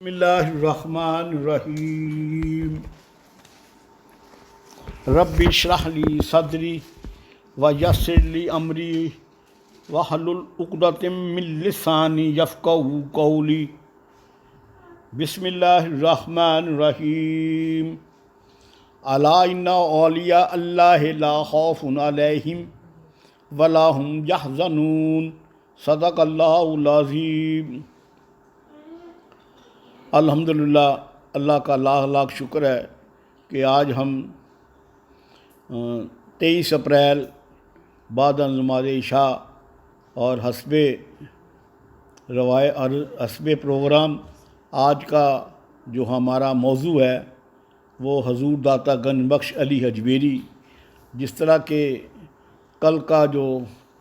بسم اللہ الرحمن الرحیم رب اشرح لی صدری ویسر لی امری واحلل عقدۃ من لسانی یفقہوا قولی بسم اللہ الرحمن الرحیم الا ان اولیاء اللہ لا خوف علیہم ولا هم یحزنون صدق اللہ العظیم۔ الحمدللہ، اللہ کا لاکھ لاکھ شکر ہے کہ آج ہم 23 اپریل بعد از نماز عشاء اور حسب پروگرام آج کا جو ہمارا موضوع ہے وہ حضور داتا گنج بخش علی حجویری، جس طرح کہ کل کا جو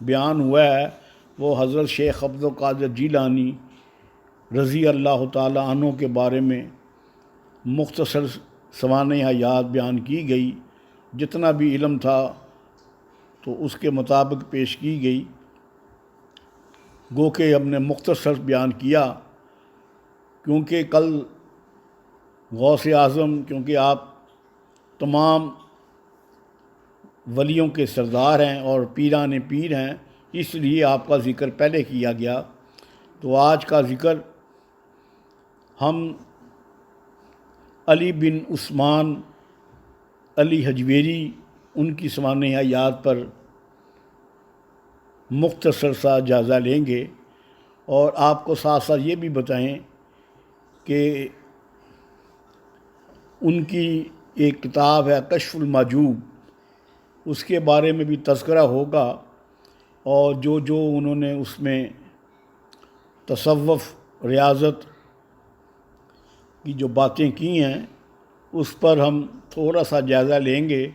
بیان ہوا ہے وہ حضرت شیخ عبد القادر جیلانی رضی اللہ تعالیٰ عنہ کے بارے میں مختصر سوانح حیات بیان کی گئی۔ جتنا بھی علم تھا تو اس کے مطابق پیش کی گئی، گو کہ ہم نے مختصر بیان کیا، کیونکہ کل غوث اعظم، کیونکہ آپ تمام ولیوں کے سردار ہیں اور پیران پیر ہیں، اس لیے آپ کا ذکر پہلے کیا گیا۔ تو آج کا ذکر ہم علی بن عثمان علی حجویری ان کی سوانح حیات پر مختصر سا جائزہ لیں گے، اور آپ کو ساتھ ساتھ یہ بھی بتائیں کہ ان کی ایک کتاب ہے کشف المحجوب، اس کے بارے میں بھی تذکرہ ہوگا، اور جو انہوں نے اس میں تصوف ریاضت کی جو باتیں کی ہیں اس پر ہم تھوڑا سا جائزہ لیں گے،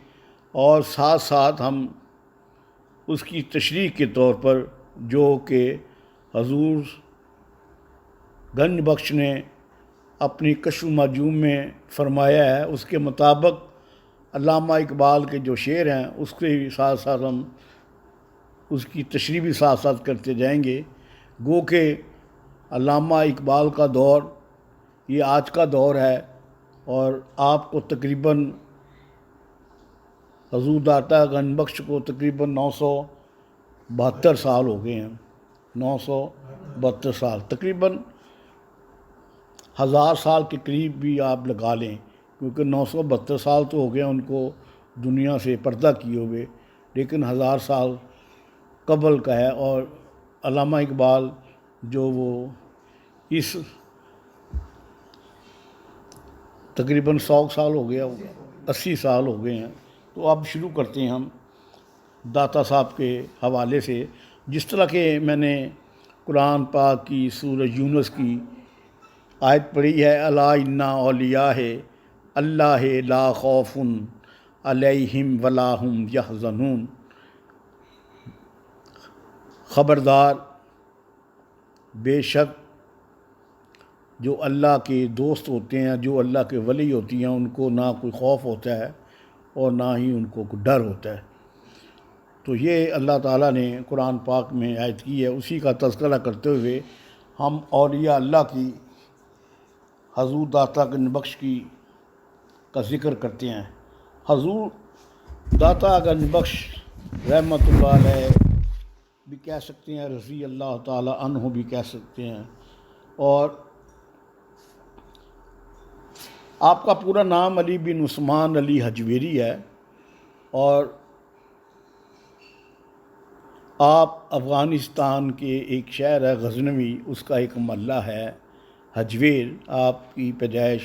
اور ساتھ ساتھ ہم اس کی تشریح کے طور پر جو کہ حضور گنج بخش نے اپنی کشف المحجوب میں فرمایا ہے، اس کے مطابق علامہ اقبال کے جو شعر ہیں اس کے ساتھ ساتھ ہم اس کی تشریح بھی ساتھ ساتھ کرتے جائیں گے۔ گو کہ علامہ اقبال کا دور یہ آج کا دور ہے، اور آپ کو تقریباً حضور داتا گنج بخش کو تقریباً 972 سال ہو گئے ہیں، 972 سال، تقریباً 1000 سال کے قریب بھی آپ لگا لیں، کیونکہ 972 سال تو ہو گئے ان کو دنیا سے پردہ کیے ہوئے، لیکن 1000 سال قبل کا ہے۔ اور علامہ اقبال جو وہ اس تقریباً 100 سال ہو گیا ہوگا، 80 سال ہو گئے ہیں۔ تو اب شروع کرتے ہیں ہم داتا صاحب کے حوالے سے، جس طرح کہ میں نے قرآن پاک کی سورہ یونس کی آیت پڑھی ہے، الا ان اولیاء اللہ لا خوف علیہم ولا هم یحزنون، خبردار، بے شک جو اللہ کے دوست ہوتے ہیں، جو اللہ کے ولی ہوتی ہیں، ان کو نہ کوئی خوف ہوتا ہے اور نہ ہی ان کو کوئی ڈر ہوتا ہے۔ تو یہ اللہ تعالیٰ نے قرآن پاک میں آیت کی ہے، اسی کا تذکرہ کرتے ہوئے ہم اولیاء اللہ کی، حضور داتا گنج بخش کی کا ذکر کرتے ہیں۔ حضور داتا گنج بخش رحمۃ اللہ علیہ بھی کہہ سکتے ہیں، رضی اللہ تعالیٰ عنہ بھی کہہ سکتے ہیں، اور آپ کا پورا نام علی بن عثمان علی حجویری ہے، اور آپ افغانستان کے ایک شہر ہے غزنوی، اس کا ایک محلہ ہے حجویر، آپ کی پیدائش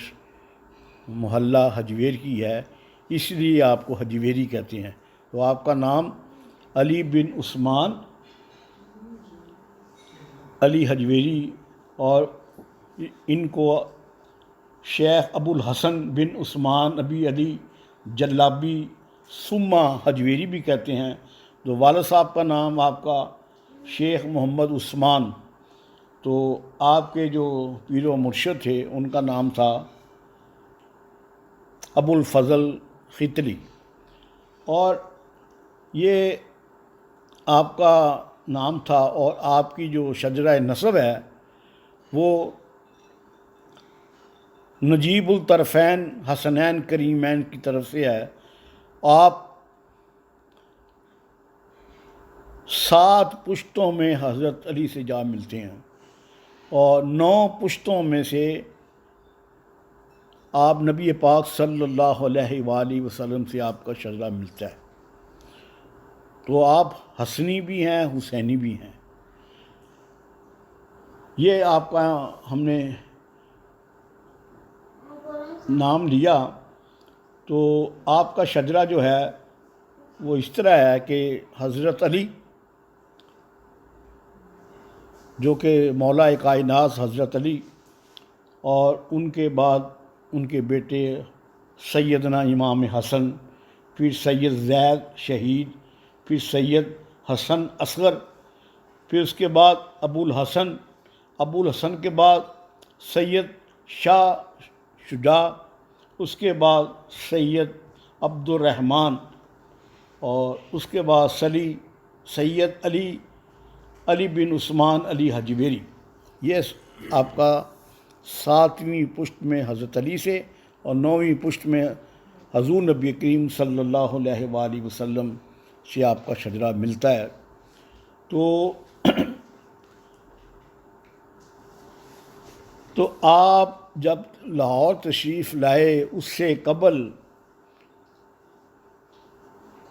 محلہ حجویر کی ہے، اس لیے آپ کو حجویری کہتے ہیں۔ تو آپ کا نام علی بن عثمان علی حجویری، اور ان کو شیخ ابو الحسن بن عثمان ابی علی جلابی سمہ حجویری بھی کہتے ہیں۔ تو والد صاحب کا نام آپ کا شیخ محمد عثمان، تو آپ کے جو پیر و مرشد تھے ان کا نام تھا ابو الفضل خطری، اور یہ آپ کا نام تھا، اور آپ کی جو شجرہ نسب ہے وہ نجیب الطرفین حسنین کریمین کی طرف سے ہے۔ آپ 7 پشتوں میں حضرت علی سے جا ملتے ہیں اور 9 پشتوں میں سے آپ نبی پاک صلی اللہ علیہ وآلہ وسلم سے آپ کا شجرہ ملتا ہے۔ تو آپ حسنی بھی ہیں، حسینی بھی ہیں۔ یہ آپ کا ہم نے نام لیا۔ تو آپ کا شجرہ جو ہے وہ اس طرح ہے کہ حضرت علی جو کہ مولا کائنات حضرت علی، اور ان کے بعد ان کے بیٹے سیدنا امام حسن، پھر سید زید شہید، پھر سید حسن اصغر، پھر اس کے بعد ابو الحسن کے بعد سید شاہ شجاع، اس کے بعد سید عبد الرحمن، اور اس کے بعد سید علی بن عثمان علی حجویری۔ یہ آپ کا 7ویں پشت میں حضرت علی سے اور 9ویں پشت میں حضور نبی کریم صلی اللہ علیہ وآلہ وسلم سے آپ کا شجرہ ملتا ہے۔ تو آپ جب لاہور تشریف لائے، اس سے قبل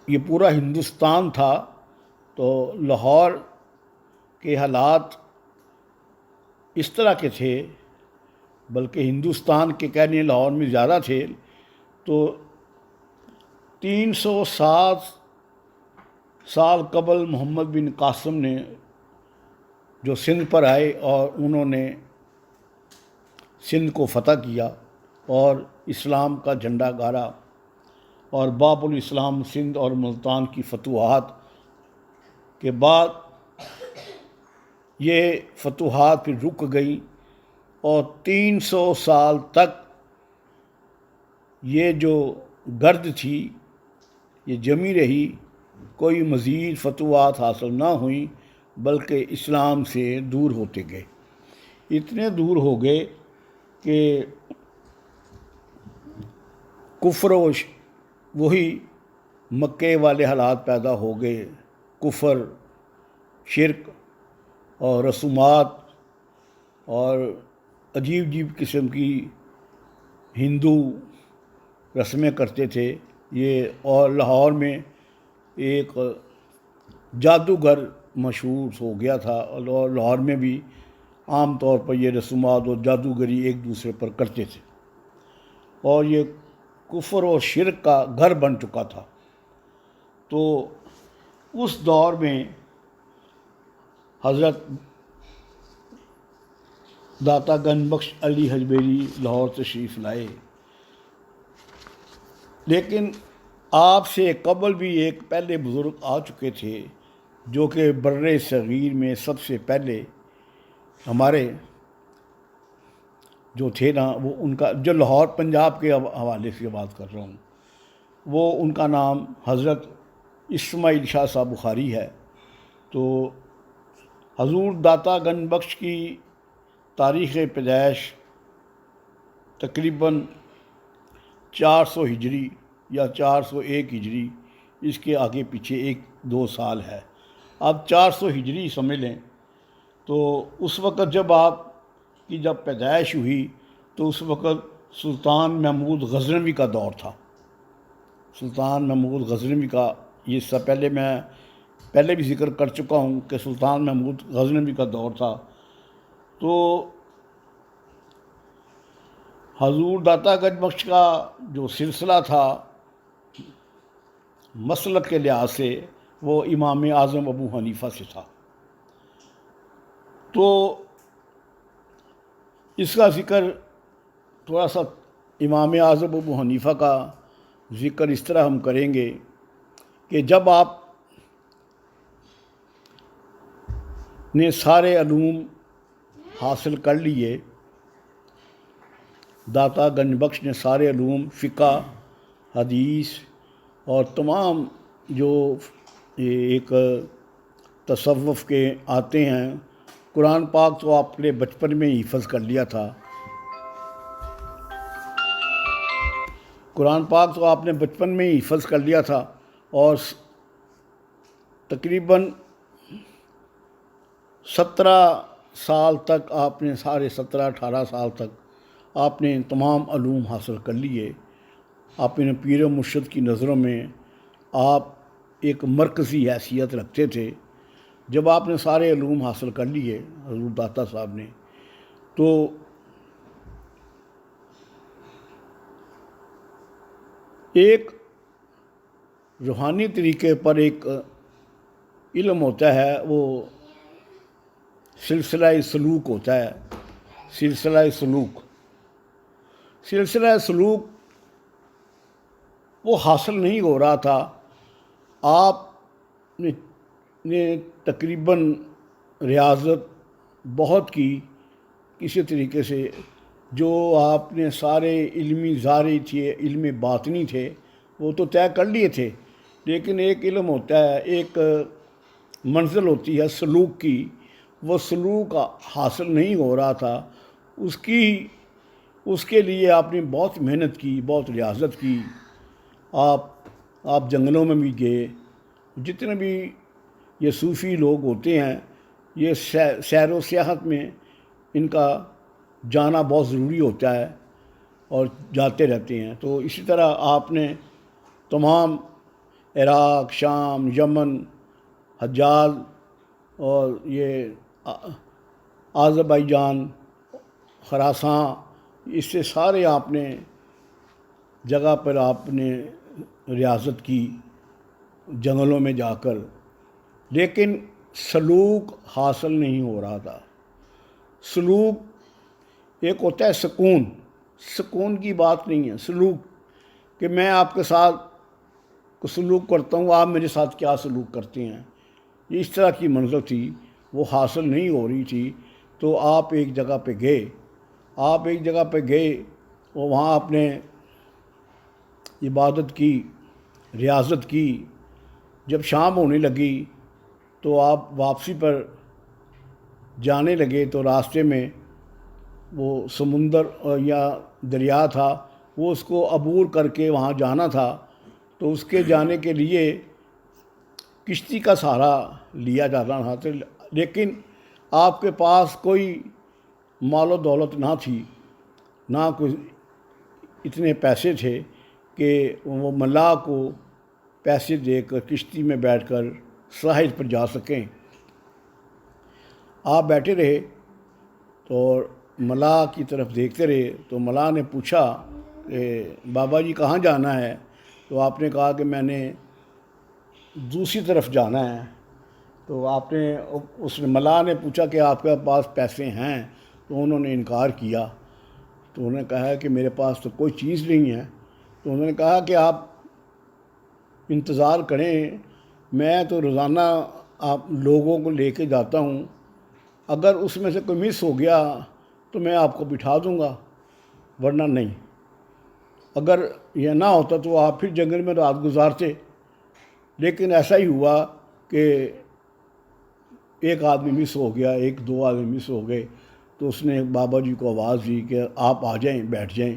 یہ پورا ہندوستان تھا، تو لاہور کے حالات اس طرح کے تھے، بلکہ ہندوستان کے کہنے لاہور میں زیادہ تھے۔ تو 307 سال قبل محمد بن قاسم نے جو سندھ پر آئے اور انہوں نے سندھ کو فتح کیا اور اسلام کا جھنڈا گاڑا، اور باب الاسلام سندھ اور ملتان کی فتوحات کے بعد یہ فتوحات پھر رک گئیں، اور 300 سال تک یہ جو گرد تھی یہ جمی رہی، کوئی مزید فتوحات حاصل نہ ہوئیں، بلکہ اسلام سے دور ہوتے گئے۔ اتنے دور ہو گئے کہ کفر و وہی مکے والے حالات پیدا ہو گئے، کفر، شرک اور رسومات اور عجیب عجیب قسم کی ہندو رسمیں کرتے تھے یہ۔ اور لاہور میں ایک جادوگر مشہور ہو گیا تھا، اور لاہور میں بھی عام طور پر یہ رسومات اور جادوگری ایک دوسرے پر کرتے تھے، اور یہ کفر و شرک کا گھر بن چکا تھا۔ تو اس دور میں حضرت داتا گنج بخش علی حجویری لاہور تشریف لائے، لیکن آپ سے قبل بھی ایک پہلے بزرگ آ چکے تھے جو کہ بر صغیر میں سب سے پہلے ہمارے جو تھے نا، وہ ان کا جو لاہور پنجاب کے حوالے سے بات کر رہا ہوں، وہ ان کا نام حضرت اسماعیل شاہ صاحب بخاری ہے۔ تو حضور داتا گنج بخش کی تاریخ پیدائش تقریباً 400 ہجری یا 401 ہجری، اس کے آگے پیچھے 1-2 سال ہے۔ اب 400 ہجری سمجھ لیں۔ تو اس وقت جب آپ کی جب پیدائش ہوئی تو اس وقت سلطان محمود غزنوی کا دور تھا۔ سلطان محمود غزنوی کا، یہ اس سے پہلے میں پہلے بھی ذکر کر چکا ہوں کہ سلطان محمود غزنوی کا دور تھا۔ تو حضور داتا گنج بخش کا جو سلسلہ تھا مسلک کے لحاظ سے، وہ امام اعظم ابو حنیفہ سے تھا۔ تو اس کا ذکر تھوڑا سا امام اعظم ابو حنیفہ کا ذکر اس طرح ہم کریں گے کہ جب آپ نے سارے علوم حاصل کر لیے، داتا گنج بخش نے سارے علوم، فقہ، حدیث اور تمام جو ایک تصوف کے آتے ہیں، قرآن پاک تو آپ نے بچپن میں ہی حفظ کر لیا تھا، قرآن پاک تو آپ نے بچپن میں ہی حفظ کر لیا تھا، اور تقریباً 17 سال تک آپ نے، سارے 17-18 سال تک آپ نے تمام علوم حاصل کر لیے۔ اپنے پیر و مرشد کی نظروں میں آپ ایک مرکزی حیثیت رکھتے تھے۔ جب آپ نے سارے علوم حاصل کر لیے حضور داتا صاحب نے، تو ایک روحانی طریقے پر ایک علم ہوتا ہے، وہ سلسلہ سلوک ہوتا ہے۔ سلسلہ سلوک وہ حاصل نہیں ہو رہا تھا۔ آپ نے تقریباً ریاضت بہت کی، کسی طریقے سے جو آپ نے سارے علمی ظاہری تھے، علم باطنی تھے، وہ تو طے کر لیے تھے، لیکن ایک علم ہوتا ہے، ایک منزل ہوتی ہے سلوک کی، وہ سلوک حاصل نہیں ہو رہا تھا۔ اس کے لیے آپ نے بہت محنت کی، بہت ریاضت کی۔ آپ جنگلوں میں بھی گئے۔ جتنے بھی یہ صوفی لوگ ہوتے ہیں، یہ سیر و سیاحت میں ان کا جانا بہت ضروری ہوتا ہے، اور جاتے رہتے ہیں۔ تو اسی طرح آپ نے تمام عراق، شام، یمن، حجاز اور یہ آذربائیجان، خراساں، اس سے سارے آپ نے جگہ پر آپ نے ریاضت کی جنگلوں میں جا کر، لیکن سلوک حاصل نہیں ہو رہا تھا۔ سلوک ایک ہوتا ہے سکون کی بات نہیں ہے، سلوک کہ میں آپ کے ساتھ سلوک کرتا ہوں، آپ میرے ساتھ کیا سلوک کرتے ہیں، یہ اس طرح کی منزل تھی، وہ حاصل نہیں ہو رہی تھی۔ تو آپ ایک جگہ پہ گئے، اور وہاں آپ نے عبادت کی، ریاضت کی۔ جب شام ہونے لگی تو آپ واپسی پر جانے لگے، تو راستے میں وہ سمندر یا دریا تھا، وہ اس کو عبور کر کے وہاں جانا تھا۔ تو اس کے جانے کے لیے کشتی کا سہارا لیا جانا تھا، لیکن آپ کے پاس کوئی مال و دولت نہ تھی، نہ کوئی اتنے پیسے تھے کہ وہ ملاح کو پیسے دے کر کشتی میں بیٹھ کر ساحل پر جا سکیں۔ آپ بیٹھے رہے تو ملاح کی طرف دیکھتے رہے۔ تو ملاح نے پوچھا کہ بابا جی کہاں جانا ہے؟ تو آپ نے کہا کہ میں نے دوسری طرف جانا ہے۔ تو ملاح نے پوچھا کہ آپ کے پاس پیسے ہیں؟ تو انہوں نے انکار کیا۔ تو انہوں نے کہا کہ میرے پاس تو کوئی چیز نہیں ہے۔ تو انہوں نے کہا کہ آپ انتظار کریں، میں تو روزانہ آپ لوگوں کو لے کے جاتا ہوں، اگر اس میں سے کوئی مس ہو گیا تو میں آپ کو بٹھا دوں گا، ورنہ نہیں۔ اگر یہ نہ ہوتا تو آپ پھر جنگل میں رات گزارتے۔ لیکن ایسا ہی ہوا کہ ایک آدمی مس ہو گیا، 1-2 آدمی مس ہو گئے۔ تو اس نے بابا جی کو آواز دی کہ آپ آ جائیں، بیٹھ جائیں،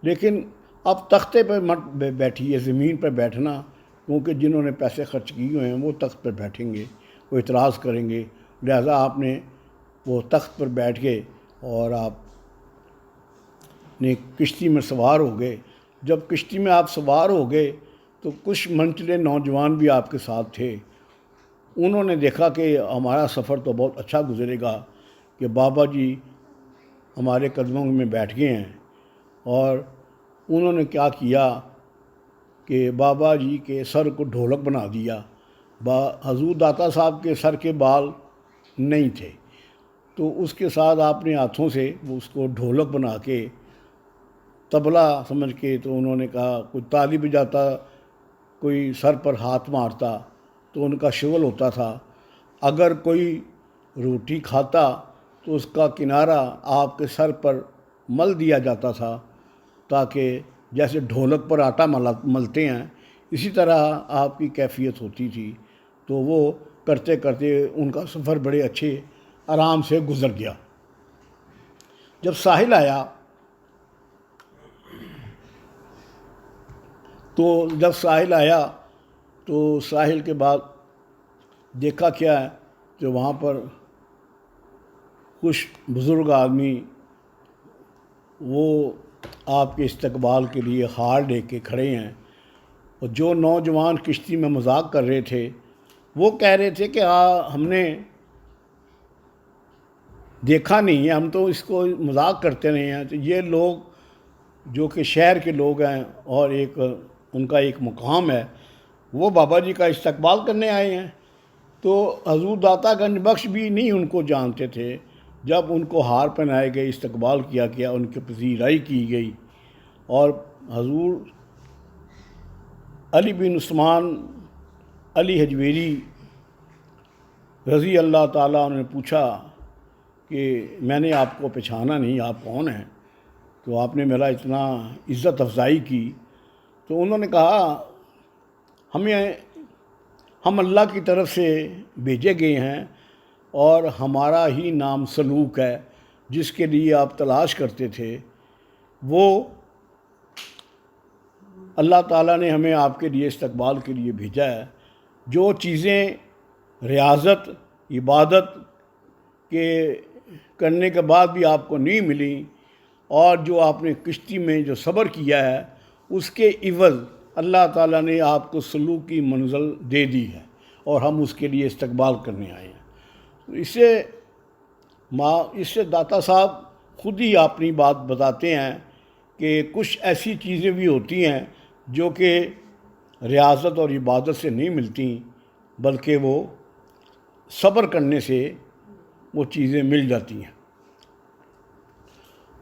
لیکن اب تختے پہ مت بیٹھیے، زمین پر بیٹھنا، کیونکہ جنہوں نے پیسے خرچ کیے ہوئے ہیں وہ تخت پر بیٹھیں گے، وہ اعتراض کریں گے۔ لہذا آپ نے وہ تخت پر بیٹھ گئے اور آپ نے کشتی میں سوار ہو گئے۔ جب کشتی میں آپ سوار ہو گئے تو کچھ منچلے نوجوان بھی آپ کے ساتھ تھے۔ انہوں نے دیکھا کہ ہمارا سفر تو بہت اچھا گزرے گا، کہ بابا جی ہمارے قدموں میں بیٹھ گئے ہیں، اور انہوں نے کیا کیا کہ بابا جی کے سر کو ڈھولک بنا دیا۔ حضور داتا صاحب کے سر کے بال نہیں تھے، تو اس کے ساتھ آپ نے ہاتھوں سے وہ اس کو ڈھولک بنا کے، طبلہ سمجھ کے، تو انہوں نے کہا کوئی تالی بجاتا، کوئی سر پر ہاتھ مارتا تو ان کا شغل ہوتا تھا۔ اگر کوئی روٹی کھاتا تو اس کا کنارہ آپ کے سر پر مل دیا جاتا تھا، تاکہ جیسے ڈھولک پر آٹا ملتے ہیں اسی طرح آپ کی کیفیت ہوتی تھی۔ تو وہ کرتے کرتے ان کا سفر بڑے اچھے آرام سے گزر گیا۔ جب ساحل آیا تو جب ساحل آیا تو ساحل کے بعد دیکھا کیا ہے کہ وہاں پر کچھ بزرگ آدمی وہ آپ کے استقبال کے لیے ہار لے کے کھڑے ہیں، اور جو نوجوان کشتی میں مذاق کر رہے تھے وہ کہہ رہے تھے کہ ہم نے دیکھا نہیں ہے، ہم تو اس کو مذاق کرتے رہے ہیں، تو یہ لوگ جو کہ شہر کے لوگ ہیں اور ان کا ایک مقام ہے، وہ بابا جی کا استقبال کرنے آئے ہیں۔ تو حضور داتا گنج بخش بھی نہیں ان کو جانتے تھے۔ جب ان کو ہار پہنائے گئے، استقبال کیا گیا، ان کے پذیرائی کی گئی، اور حضور علی بن عثمان علی حجویری رضی اللہ تعالیٰ عنہ نے پوچھا کہ میں نے آپ کو پہچانا نہیں، آپ کون ہیں؟ تو آپ نے میرا اتنا عزت افزائی کی۔ تو انہوں نے کہا ہم اللہ کی طرف سے بھیجے گئے ہیں، اور ہمارا ہی نام سلوک ہے، جس کے لیے آپ تلاش کرتے تھے، وہ اللہ تعالیٰ نے ہمیں آپ کے لیے استقبال کے لیے بھیجا ہے۔ جو چیزیں ریاضت عبادت کے کرنے کے بعد بھی آپ کو نہیں ملیں، اور جو آپ نے کشتی میں جو صبر کیا ہے، اس کے عوض اللہ تعالیٰ نے آپ کو سلوک کی منزل دے دی ہے، اور ہم اس کے لیے استقبال کرنے آئے ہیں۔ اس سے داتا صاحب خود ہی اپنی بات بتاتے ہیں کہ کچھ ایسی چیزیں بھی ہوتی ہیں جو کہ ریاضت اور عبادت سے نہیں ملتی، بلکہ وہ صبر کرنے سے وہ چیزیں مل جاتی ہیں۔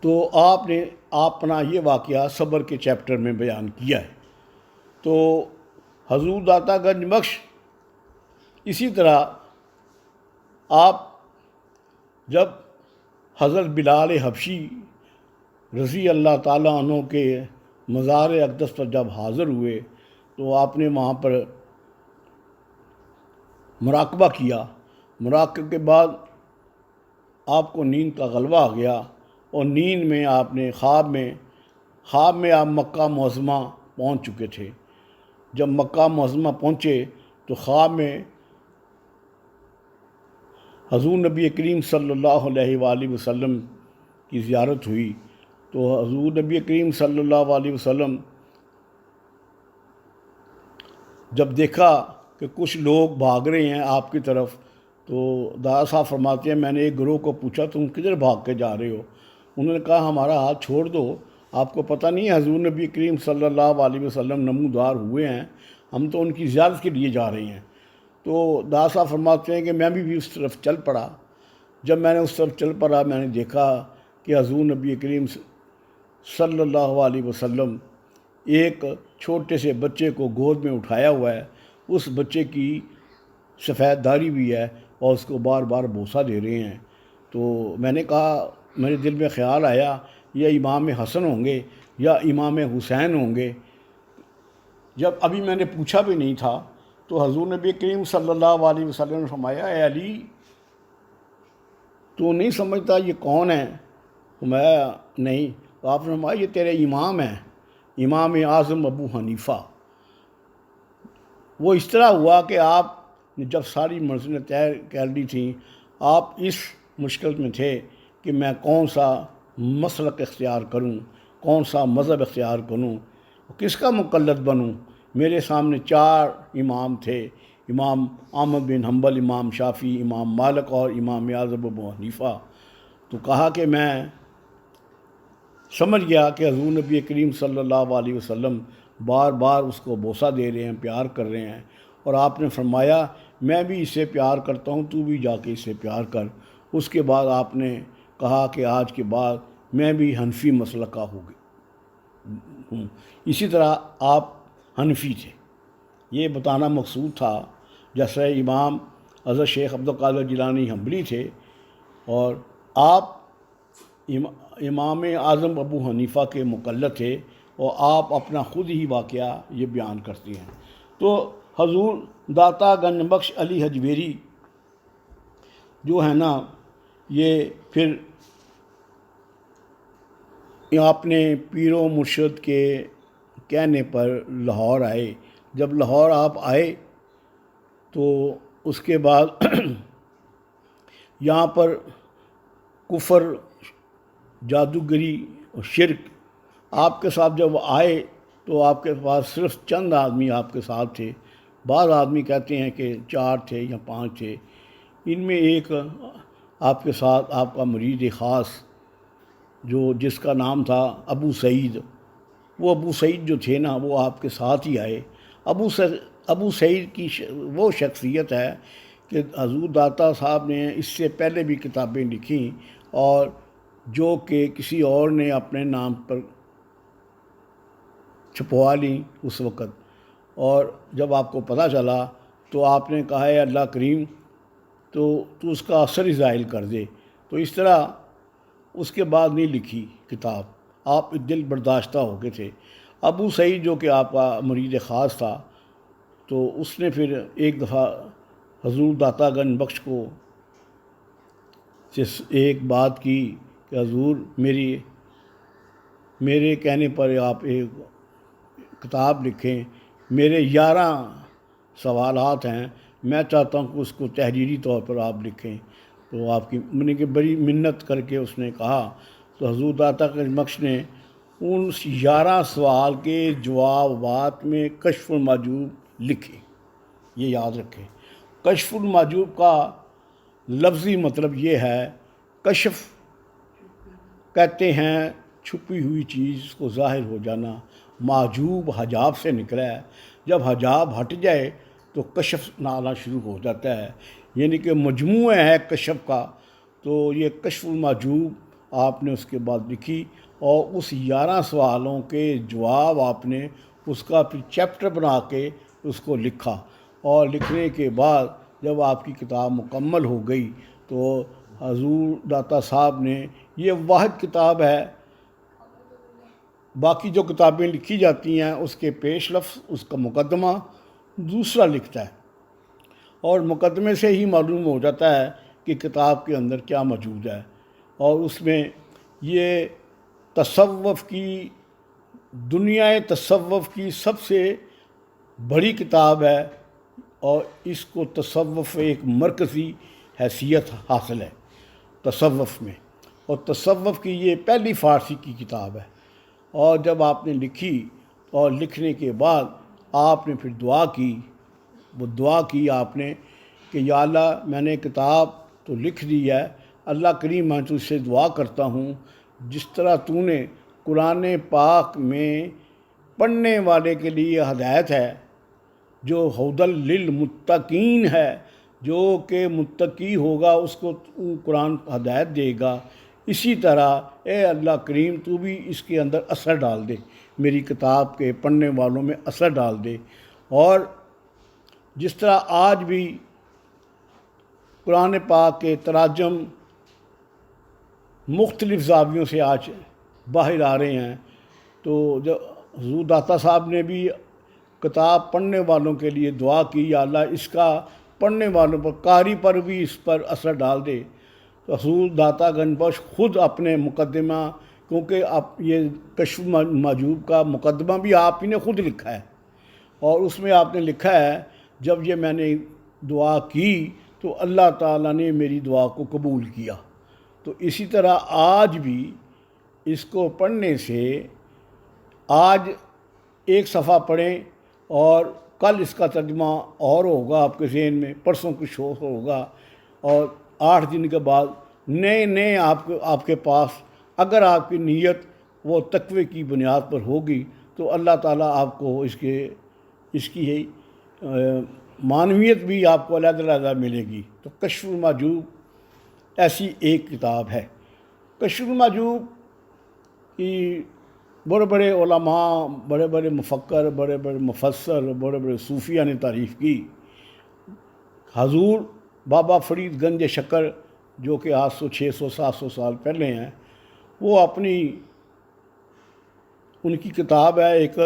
تو آپ نے اپنا یہ واقعہ صبر کے چیپٹر میں بیان کیا ہے۔ تو حضور داتا گنج بخش اسی طرح آپ جب حضرت بلال حبشی رضی اللہ تعالیٰ عنہ کے مزار اقدس پر جب حاضر ہوئے تو آپ نے وہاں پر مراقبہ کیا۔ مراقبے کے بعد آپ کو نیند کا غلبہ آ گیا، اور نیند میں آپ نے خواب میں آپ مکہ معظمہ پہنچ چکے تھے۔ جب مکہ معظمہ پہنچے تو خواب میں حضور نبی کریم صلی اللہ علیہ وآلہ وسلم کی زیارت ہوئی۔ تو حضور نبی کریم صلی اللہ علیہ وسلم جب دیکھا کہ کچھ لوگ بھاگ رہے ہیں آپ کی طرف، تو دادا صاحب فرماتے ہیں میں نے ایک گروہ کو پوچھا تم کدھر بھاگ کے جا رہے ہو؟ انہوں نے کہا ہمارا ہاتھ چھوڑ دو، آپ کو پتہ نہیں ہے حضور نبی کریم صلی اللہ علیہ وسلم نمودار ہوئے ہیں، ہم تو ان کی زیارت کے لیے جا رہے ہیں۔ تو دادا صاحب فرماتے ہیں کہ میں بھی اس طرف چل پڑا۔ جب میں نے اس طرف چل پڑا، میں نے دیکھا کہ حضور نبی کریم صلی اللہ علیہ وسلم ایک چھوٹے سے بچے کو گود میں اٹھایا ہوا ہے، اس بچے کی سفید داڑھی بھی ہے، اور اس کو بار بار بوسہ دے رہے ہیں۔ تو میں نے کہا، میرے دل میں خیال آیا یہ امام حسن ہوں گے یا امام حسین ہوں گے۔ جب ابھی میں نے پوچھا بھی نہیں تھا تو حضور نبی کریم صلی اللہ علیہ وسلم نے فرمایا اے علی تو نہیں سمجھتا یہ کون ہے؟ میں نہیں۔ تو آپ نے فرمایا یہ تیرے امام ہیں، امام اعظم ابو حنیفہ۔ وہ اس طرح ہوا کہ آپ نے جب ساری منزلیں طے کر لی تھیں، آپ اس مشکل میں تھے کہ میں کون سا مسلک اختیار کروں، کون سا مذہب اختیار کروں، کس کا مقلد بنوں۔ میرے سامنے 4 امام تھے، امام احمد بن حنبل، امام شافعی، امام مالک اور امام اعظم ابو حنیفہ۔ تو کہا کہ میں سمجھ گیا کہ حضور نبی کریم صلی اللہ علیہ وسلم بار بار اس کو بوسہ دے رہے ہیں، پیار کر رہے ہیں، اور آپ نے فرمایا میں بھی اسے پیار کرتا ہوں، تو بھی جا کے اسے پیار کر۔ اس کے بعد آپ نے کہا کہ آج کے بعد میں بھی حنفی مسلک کا ہوں۔ اسی طرح آپ حنفی تھے، یہ بتانا مقصود تھا۔ جیسے امام حضرت شیخ عبد القادر جیلانی حنبلی تھے، اور آپ امام اعظم ابو حنیفہ کے مقلد تھے، اور آپ اپنا خود ہی واقعہ یہ بیان کرتے ہیں۔ تو حضور داتا گنج بخش علی حجویری جو ہے نا، یہ پھر آپ نے پیر و مرشد کے کہنے پر لاہور آئے۔ جب لاہور آپ آئے تو اس کے بعد یہاں پر کفر، جادوگری اور شرک آپ کے ساتھ جب آئے تو آپ کے پاس صرف چند آدمی آپ کے ساتھ تھے۔ بعض آدمی کہتے ہیں کہ 4 تھے یا 5 تھے۔ ان میں ایک آپ کے ساتھ آپ کا مرید خاص جس کا نام تھا ابو سعید، وہ ابو سعید جو تھے نا وہ آپ کے ساتھ ہی آئے۔ ابو سعید کی وہ شخصیت ہے کہ حضور داتا صاحب نے اس سے پہلے بھی کتابیں لکھیں اور جو کہ کسی اور نے اپنے نام پر چھپوا لیں اس وقت، اور جب آپ کو پتہ چلا تو آپ نے کہا ہے اللہ کریم تو اس کا اثر ظاہر کر دے۔ تو اس طرح اس کے بعد نہیں لکھی کتاب، آپ دل برداشتہ ہو گئے تھے۔ ابو سعید جو کہ آپ کا مرید خاص تھا، تو اس نے پھر ایک دفعہ حضور داتا گنج بخش کو ایک بات کی کہ حضور میرے کہنے پر آپ ایک کتاب لکھیں، میرے 11 سوالات ہیں، میں چاہتا ہوں کہ اس کو تحریری طور پر آپ لکھیں۔ تو آپ کی میں نے کہ بڑی منت کر کے اس نے کہا، تو حضور داتا گنج بخش نے ان 11 سوال کے جوابات میں کشف المحجوب لکھے۔ یہ یاد رکھیں، کشف المحجوب کا لفظی مطلب یہ ہے، کشف کہتے ہیں چھپی ہوئی چیز کو ظاہر ہو جانا، محجوب حجاب سے نکلا ہے، جب حجاب ہٹ جائے تو کشف آنا شروع ہو جاتا ہے، یعنی کہ مجموعہ ہے کشف کا۔ تو یہ کشف المحجوب آپ نے اس کے بعد لکھی، اور اس 11 سوالوں کے جواب آپ نے اس کا پھر چیپٹر بنا کے اس کو لکھا، اور لکھنے کے بعد جب آپ کی کتاب مکمل ہو گئی تو حضور داتا صاحب نے، یہ واحد کتاب ہے، باقی جو کتابیں لکھی جاتی ہیں اس کے پیش لفظ، اس کا مقدمہ دوسرا لکھتا ہے، اور مقدمے سے ہی معلوم ہو جاتا ہے کہ کتاب کے اندر کیا موجود ہے۔ اور اس میں یہ تصوف کی، دنیا تصوف کی سب سے بڑی کتاب ہے، اور اس کو تصوف ایک مرکزی حیثیت حاصل ہے تصوف میں، اور تصوف کی یہ پہلی فارسی کی کتاب ہے۔ اور جب آپ نے لکھی اور لکھنے کے بعد آپ نے پھر دعا کی، وہ دعا کی آپ نے کہ یا اللہ میں نے کتاب تو لکھ دی ہے، اللہ کریم میں تجھ سے دعا کرتا ہوں جس طرح تو نے قرآن پاک میں پڑھنے والے کے لیے ہدایت ہے، جو ہدی للمتقین ہے، جو کہ متقی ہوگا اس کو تو قرآن ہدایت دے گا، اسی طرح اے اللہ کریم تو بھی اس کے اندر اثر ڈال دے، میری کتاب کے پڑھنے والوں میں اثر ڈال دے۔ اور جس طرح آج بھی قرآن پاک کے تراجم مختلف زاویوں سے آج باہر آ رہے ہیں، تو جو حضور داتا صاحب نے بھی کتاب پڑھنے والوں کے لیے دعا کی، یا اللہ اس کا پڑھنے والوں پر، قاری پر بھی اس پر اثر ڈال دے۔ تو حضور داتا گنج بخش خود اپنے مقدمہ، کیونکہ یہ کشف المحجوب کا مقدمہ بھی آپ ہی نے خود لکھا ہے، اور اس میں آپ نے لکھا ہے جب یہ میں نے دعا کی تو اللہ تعالیٰ نے میری دعا کو قبول کیا۔ تو اسی طرح آج بھی اس کو پڑھنے سے، آج ایک صفحہ پڑھیں اور کل اس کا ترجمہ اور ہوگا آپ کے ذہن میں، پرسوں کچھ ہوگا، اور 8 دن کے بعد نئے آپ کے پاس، اگر آپ کی نیت وہ تقوی کی بنیاد پر ہوگی تو اللہ تعالیٰ آپ کو اس کی معنویت بھی آپ کو علیحدہ ملے گی۔ تو کشف المحجوب ایسی ایک کتاب ہے۔ کشف المحجوب کی بڑے بڑے علماء، بڑے بڑے مفکر، بڑے بڑے مفسر، بڑے بڑے صوفیہ نے تعریف کی۔ حضور بابا فرید گنج شکر جو کہ آج 600-700 سال پہلے ہیں، وہ ان کی کتاب ہے ایک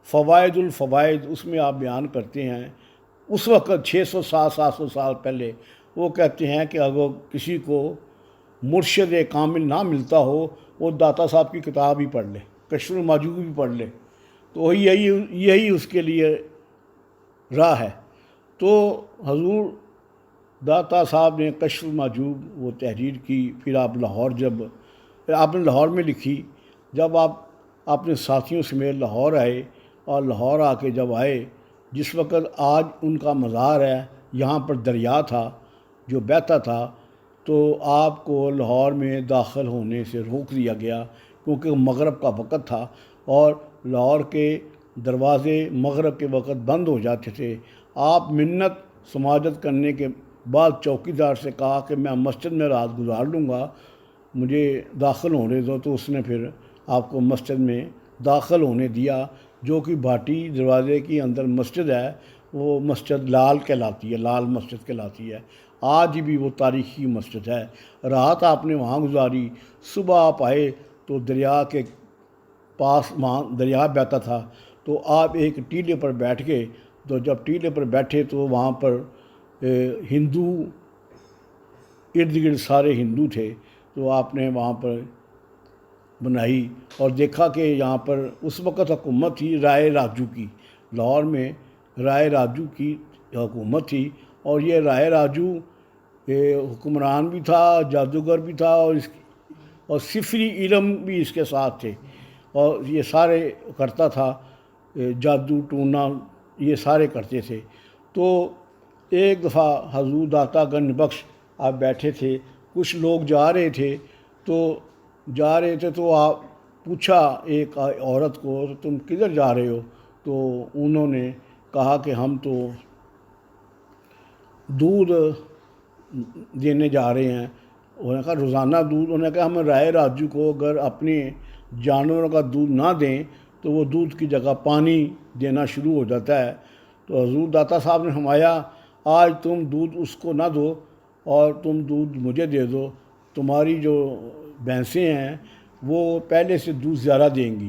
فوائد الفوائد، اس میں آپ بیان کرتے ہیں اس وقت 600-700 سال پہلے وہ کہتے ہیں کہ اگر کسی کو مرشد کامل نہ ملتا ہو، وہ داتا صاحب کی کتاب ہی پڑھ لے، کشف المحجوب بھی پڑھ لے، تو یہی اس کے لیے راہ ہے۔ تو حضور داتا صاحب نے کشف المحجوب وہ تحریر کی، پھر آپ نے لاہور میں لکھی۔ جب آپ اپنے ساتھیوں سمیت لاہور آئے، اور لاہور آ کے جب آئے، جس وقت آج ان کا مزار ہے، یہاں پر دریا تھا جو بہتا تھا، تو آپ کو لاہور میں داخل ہونے سے روک دیا گیا، کیونکہ مغرب کا وقت تھا اور لاہور کے دروازے مغرب کے وقت بند ہو جاتے تھے۔ آپ منت سماجت کرنے کے بعد چوکیدار سے کہا کہ میں مسجد میں رات گزار لوں گا، مجھے داخل ہونے دو، تو اس نے پھر آپ کو مسجد میں داخل ہونے دیا، جو کہ بھاٹی دروازے کی اندر مسجد ہے، وہ مسجد لال کہلاتی ہے، لال مسجد کہلاتی ہے۔ آج بھی وہ تاریخی مسجد ہے۔ رات آپ نے وہاں گزاری، صبح آپ آئے تو دریا کے پاس وہاں دریا بہتا تھا، تو آپ ایک ٹیلے پر بیٹھ گئے۔ تو جب ٹیلے پر بیٹھے تو وہاں پر ہندو ارد گرد سارے ہندو تھے، تو آپ نے وہاں پر بنائی اور دیکھا کہ یہاں پر اس وقت حکومت تھی رائے راجو کی، لاہور میں رائے راجو کی حکومت تھی، اور یہ رائے راجو حکمران بھی تھا، جادوگر بھی تھا، اور سفری علم بھی اس کے ساتھ تھے، اور یہ سارے کرتا تھا، جادو ٹونا یہ سارے کرتے تھے۔ تو ایک دفعہ حضور داتا گنج بخش آپ بیٹھے تھے، کچھ لوگ جا رہے تھے، تو آپ پوچھا ایک عورت کو، تم کدھر جا رہے ہو؟ تو انہوں نے کہا کہ ہم تو دودھ دینے جا رہے ہیں۔ انہوں نے کہا روزانہ دودھ؟ انہوں نے کہا ہم رائے راجو کو اگر اپنے جانوروں کا دودھ نہ دیں تو وہ دودھ کی جگہ پانی دینا شروع ہو جاتا ہے۔ تو حضور داتا صاحب نے فرمایا آج تم دودھ اس کو نہ دو اور تم دودھ مجھے دے دو، تمہاری جو بھینسیں ہیں وہ پہلے سے دودھ زیادہ دیں گی۔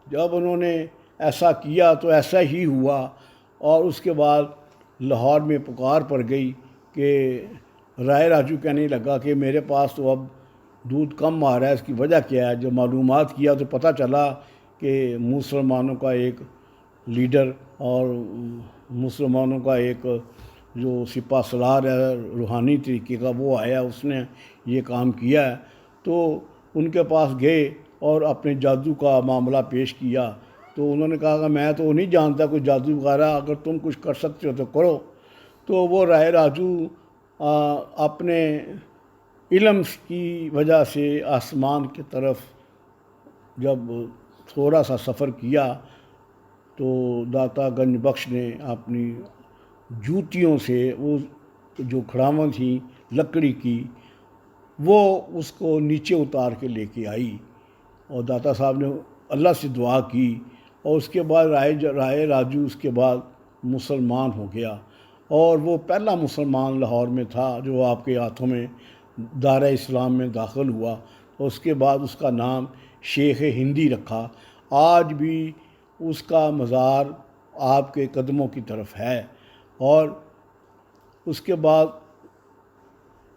جب انہوں نے ایسا کیا تو ایسا ہی ہوا، اور اس کے بعد لاہور میں پکار پڑ گئی کہ رائے راجو کہنے لگا کہ میرے پاس تو اب دودھ کم آ رہا ہے، اس کی وجہ کیا ہے؟ جو معلومات کیا تو پتہ چلا کہ مسلمانوں کا ایک لیڈر اور مسلمانوں کا ایک جو سپہ سالار ہے روحانی طریقے کا، وہ آیا، اس نے یہ کام کیا ہے۔ تو ان کے پاس گئے اور اپنے جادو کا معاملہ پیش کیا، تو انہوں نے کہا کہ میں تو نہیں جانتا کوئی جادو وغیرہ، اگر تم کچھ کر سکتے ہو تو کرو۔ تو وہ رائے راجو اپنے علم کی وجہ سے آسمان کی طرف جب تھوڑا سا سفر کیا تو داتا گنج بخش نے اپنی جوتیوں سے وہ جو کھڑاواں تھیں لکڑی کی، وہ اس کو نیچے اتار کے لے کے آئی، اور داتا صاحب نے اللہ سے دعا کی، اور اس کے بعد رائے راجو اس کے بعد مسلمان ہو گیا، اور وہ پہلا مسلمان لاہور میں تھا جو آپ کے ہاتھوں میں دارِ اسلام میں داخل ہوا، اور اس کے بعد اس کا نام شیخ ہندی رکھا۔ آج بھی اس کا مزار آپ کے قدموں کی طرف ہے، اور اس کے بعد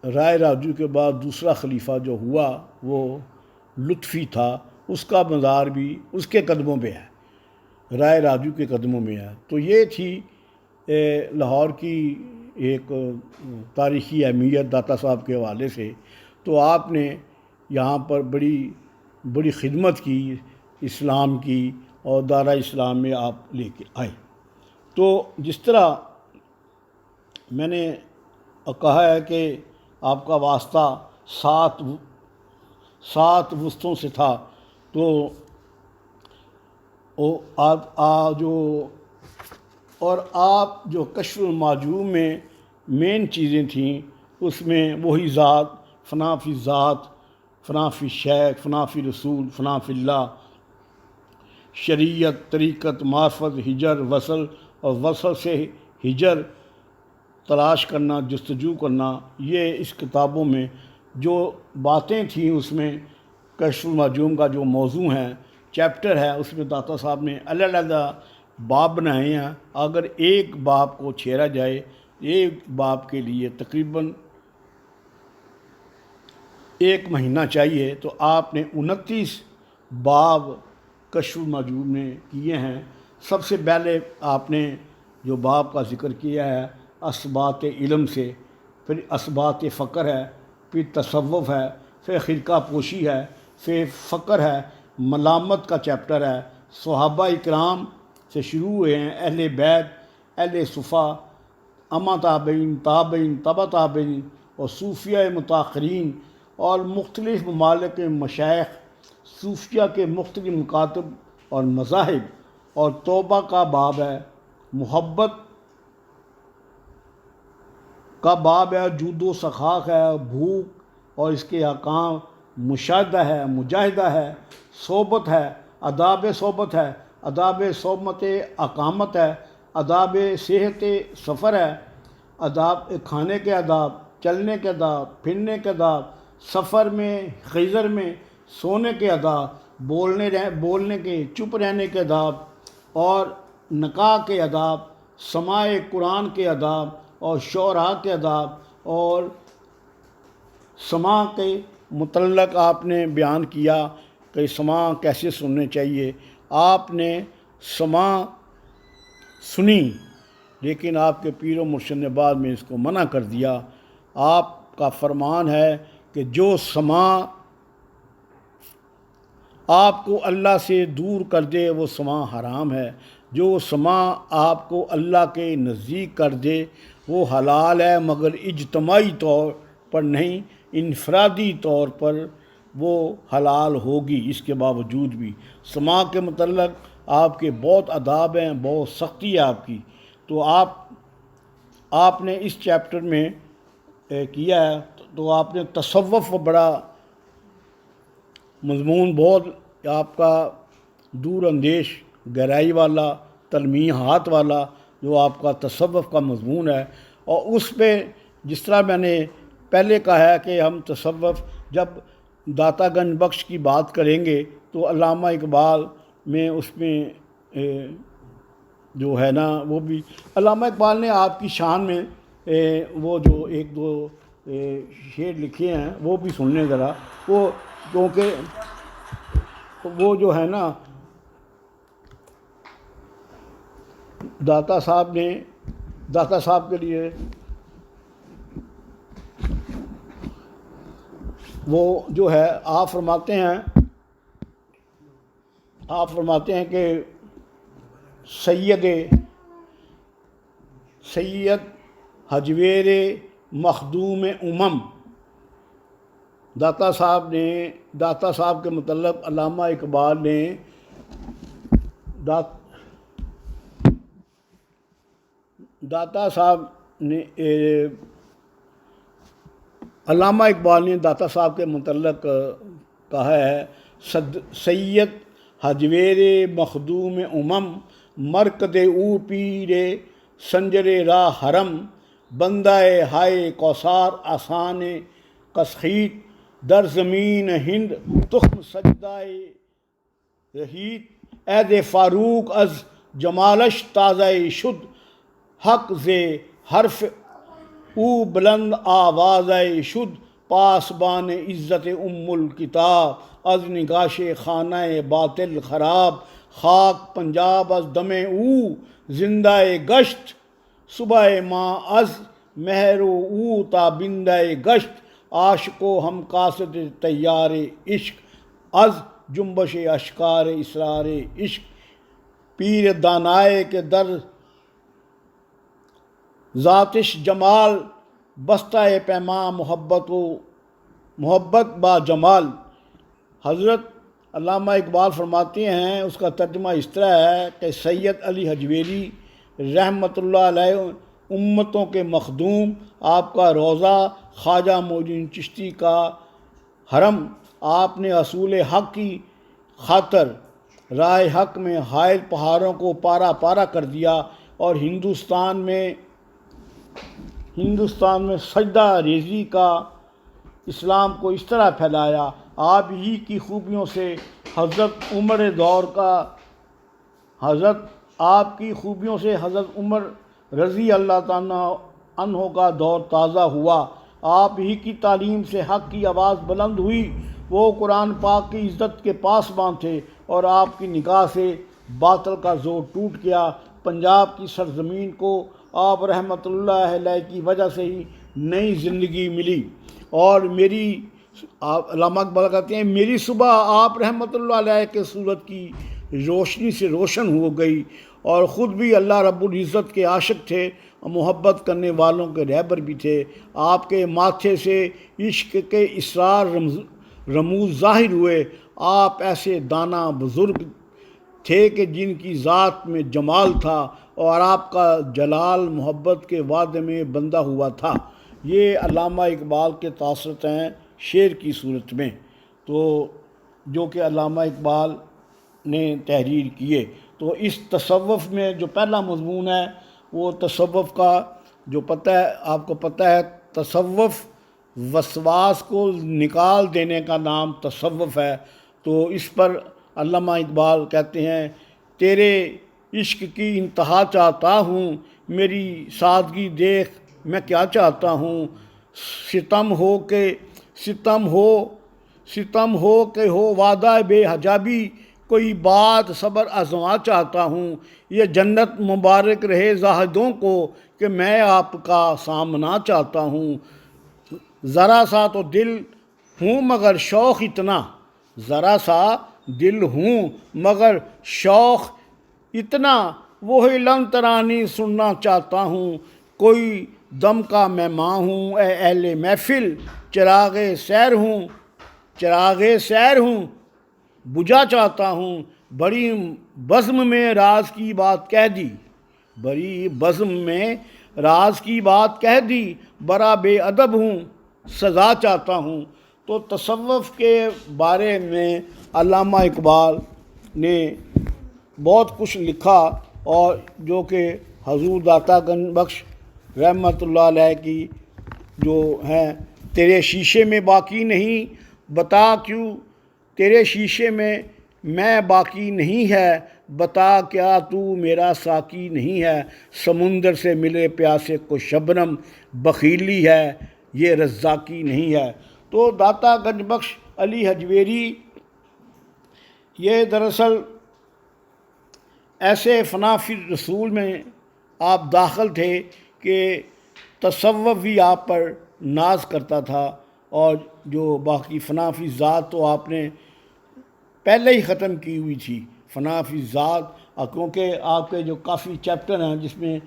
رائے راجو کے بعد دوسرا خلیفہ جو ہوا وہ لطفی تھا، اس کا مزار بھی اس کے قدموں پہ ہے، رائے راجو کے قدموں میں ہے۔ تو یہ تھی لاہور کی ایک تاریخی اہمیت داتا صاحب کے حوالے سے۔ تو آپ نے یہاں پر بڑی خدمت کی اسلام کی، اور دارہ اسلام میں آپ لے کے آئے۔ تو جس طرح میں نے کہا ہے کہ آپ کا واسطہ سات وسطوں سے تھا، تو آپ جو کشف المحجوب میں مین چیزیں تھیں، اس میں وہی ذات، فنا فی ذات، فنا فی شیخ، فنا فی رسول، فنا فی اللہ، شریعت، طریقت، معرفت، ہجر، وصل، اور وصل سے ہجر تلاش کرنا، جستجو کرنا، یہ اس کتابوں میں جو باتیں تھیں، اس میں کشف المحجوب کا جو موضوع ہے، چیپٹر ہے، اس میں داتا صاحب نے علیحدہ باب بنائے ہیں۔ اگر ایک باب کو چھیڑا جائے، ایک باب کے لیے تقریباً 1 مہینہ چاہیے، تو آپ نے 29 باب کشف المحجوب نے کیے ہیں۔ سب سے پہلے آپ نے جو باب کا ذکر کیا ہے اسبات علم سے، پھر اسبات فقر ہے، پھر تصوف ہے، پھر خرقہ پوشی ہے، پھر فقر ہے، ملامت کا چیپٹر ہے، صحابہ اکرام سے شروع ہوئے ہیں، اہل بیت، اہل صفا، اما تابعین، تابعین، تبع تابعین اور صوفیہ متاخرین اور مختلف ممالک کے مشائخ، صوفیہ کے مختلف مکاتب اور مذاہب، اور توبہ کا باب ہے، محبت کا باب ہے، جود و سخاق ہے، بھوک اور اس کے احکام، مشاہدہ ہے، مجاہدہ ہے، صحبت ہے، آداب صحبت ہے، آداب صحبت اقامت ہے، آداب صحت سفر ہے، آداب کھانے کے آداب، چلنے کے آداب، پھرنے کے آداب، سفر میں، خیزر میں، سونے کے آداب، بولنے کے، چپ رہنے کے آداب، اور نکاح کے آداب، سماع قرآن کے آداب اور شعراء کے آداب، اور سماع کے متعلق آپ نے بیان کیا کہ سماع کیسے سننے چاہیے۔ آپ نے سماع سنی لیکن آپ کے پیر و مرشد نے بعد میں اس کو منع کر دیا۔ آپ کا فرمان ہے کہ جو سماع آپ کو اللہ سے دور کر دے وہ سماع حرام ہے، جو سماع آپ کو اللہ کے نزدیک کر دے وہ حلال ہے، مگر اجتماعی طور پر نہیں، انفرادی طور پر وہ حلال ہوگی۔ اس کے باوجود بھی سماع کے متعلق آپ کے بہت آداب ہیں، بہت سختی ہے آپ کی۔ تو آپ نے اس چیپٹر میں کیا ہے، تو آپ نے تصوف بڑا مضمون، بہت آپ کا دور اندیش، گہرائی والا، تلمیحات والا جو آپ کا تصوف کا مضمون ہے، اور اس پہ جس طرح میں نے پہلے کہا ہے کہ ہم تصوف جب داتا گنج بخش کی بات کریں گے تو علامہ اقبال میں اس میں جو ہے نا وہ بھی علامہ اقبال نے آپ کی شان میں وہ جو ایک دو شعر لکھے ہیں وہ بھی سن لیں ذرا، وہ کیونکہ وہ جو ہے نا داتا صاحب کے لیے وہ جو ہے آپ فرماتے ہیں کہ سید حجویر مخدوم داتا صاحب کے متعلق علامہ اقبال نے علامہ اقبال نے داتا صاحب کے متعلق کہا ہے، سید حجویر مخدوم مرکد او پیر سنجر راہ حرم، بندہ ہائے کوثر آسان کسخیت، در زمین ہند تخم سجدہ رہیت، عہد فاروق از جمالش تازہ شد، حق ز حرف او بلند آواز شد، پاسبان عزت الکتاب از نگاش خانہ باطل خراب، خاک پنجاب از دم او زندہ گشت، صبح ماں از مہر او تابندہ گشت، عاشق و ہم قاصد تیار عشق از جنبش اشکار اسرار عشق، پیر دانائے کے در ذاتش جمال، بستہ پیما محبت با جمال۔ حضرت علامہ اقبال فرماتے ہیں، اس کا ترجمہ اس طرح ہے کہ سید علی حجویری رحمۃ اللہ علیہ امتوں کے مخدوم، آپ کا روضہ خواجہ معین الدین چشتی کا حرم، آپ نے اصول حق کی خاطر راہ حق میں حائل پہاڑوں کو پارا پارا کر دیا، اور ہندوستان میں سجدہ ریزی کا اسلام کو اس طرح پھیلایا۔ آپ ہی کی خوبیوں سے حضرت عمر رضی اللہ تعالیٰ عنہ کا دور تازہ ہوا، آپ ہی کی تعلیم سے حق کی آواز بلند ہوئی، وہ قرآن پاک کی عزت کے پاسبان تھے اور آپ کی نگاہ سے باطل کا زور ٹوٹ گیا۔ پنجاب کی سرزمین کو آپ رحمۃ اللہ علیہ کی وجہ سے ہی نئی زندگی ملی، اور علامہ اقبال کہتے ہیں میری صبح آپ رحمۃ اللہ علیہ کے صورت کی روشنی سے روشن ہو گئی، اور خود بھی اللہ رب العزت کے عاشق تھے، محبت کرنے والوں کے رہبر بھی تھے۔ آپ کے ماتھے سے عشق کے اسرار رموز ظاہر ہوئے۔ آپ ایسے دانا بزرگ تھے کہ جن کی ذات میں جمال تھا، اور آپ کا جلال محبت کے وعدے میں بندھا ہوا تھا۔ یہ علامہ اقبال کے تاثرات ہیں شعر کی صورت میں، تو جو کہ علامہ اقبال نے تحریر کیے۔ تو اس تصوف میں جو پہلا مضمون ہے وہ تصوف کا جو آپ کو پتہ ہے، تصوف وسواس کو نکال دینے کا نام تصوف ہے۔ تو اس پر علامہ اقبال کہتے ہیں تیرے عشق کی انتہا چاہتا ہوں، میری سادگی دیکھ میں کیا چاہتا ہوں، ستم ہو کہ ہو وعدہ بے حجابی، کوئی بات صبر آزما چاہتا ہوں، یہ جنت مبارک رہے زاہدوں کو کہ میں آپ کا سامنا چاہتا ہوں، ذرا سا تو دل ہوں مگر شوق اتنا، ذرا سا دل ہوں مگر شوق اتنا، وہی لن ترانی سننا چاہتا ہوں، کوئی دم کا مہمان ہوں اے اہل محفل، چراغ سیر ہوں بجھا چاہتا ہوں، بڑی بزم میں راز کی بات کہہ دی، بڑا بے ادب ہوں سزا چاہتا ہوں۔ تو تصوف کے بارے میں علامہ اقبال نے بہت کچھ لکھا، اور جو کہ حضور داتا گنج بخش رحمۃ اللہ علیہ کی جو ہیں، تیرے شیشے میں باقی نہیں بتا کیوں، تیرے شیشے میں باقی نہیں ہے، بتا کیا تو میرا ساقی نہیں ہے، سمندر سے ملے پیاسے کو شبنم، بخیلی ہے یہ رزاقی نہیں ہے۔ تو داتا گنج بخش علی حجویری یہ دراصل ایسے فنا فی رسول میں آپ داخل تھے کہ تصوف بھی آپ پر ناز کرتا تھا، اور جو باقی فنا فی ذات تو آپ نے پہلے ہی ختم کی ہوئی تھی۔ فنا فی ذات کیونکہ آپ کے جو کافی چیپٹر ہیں، جس میں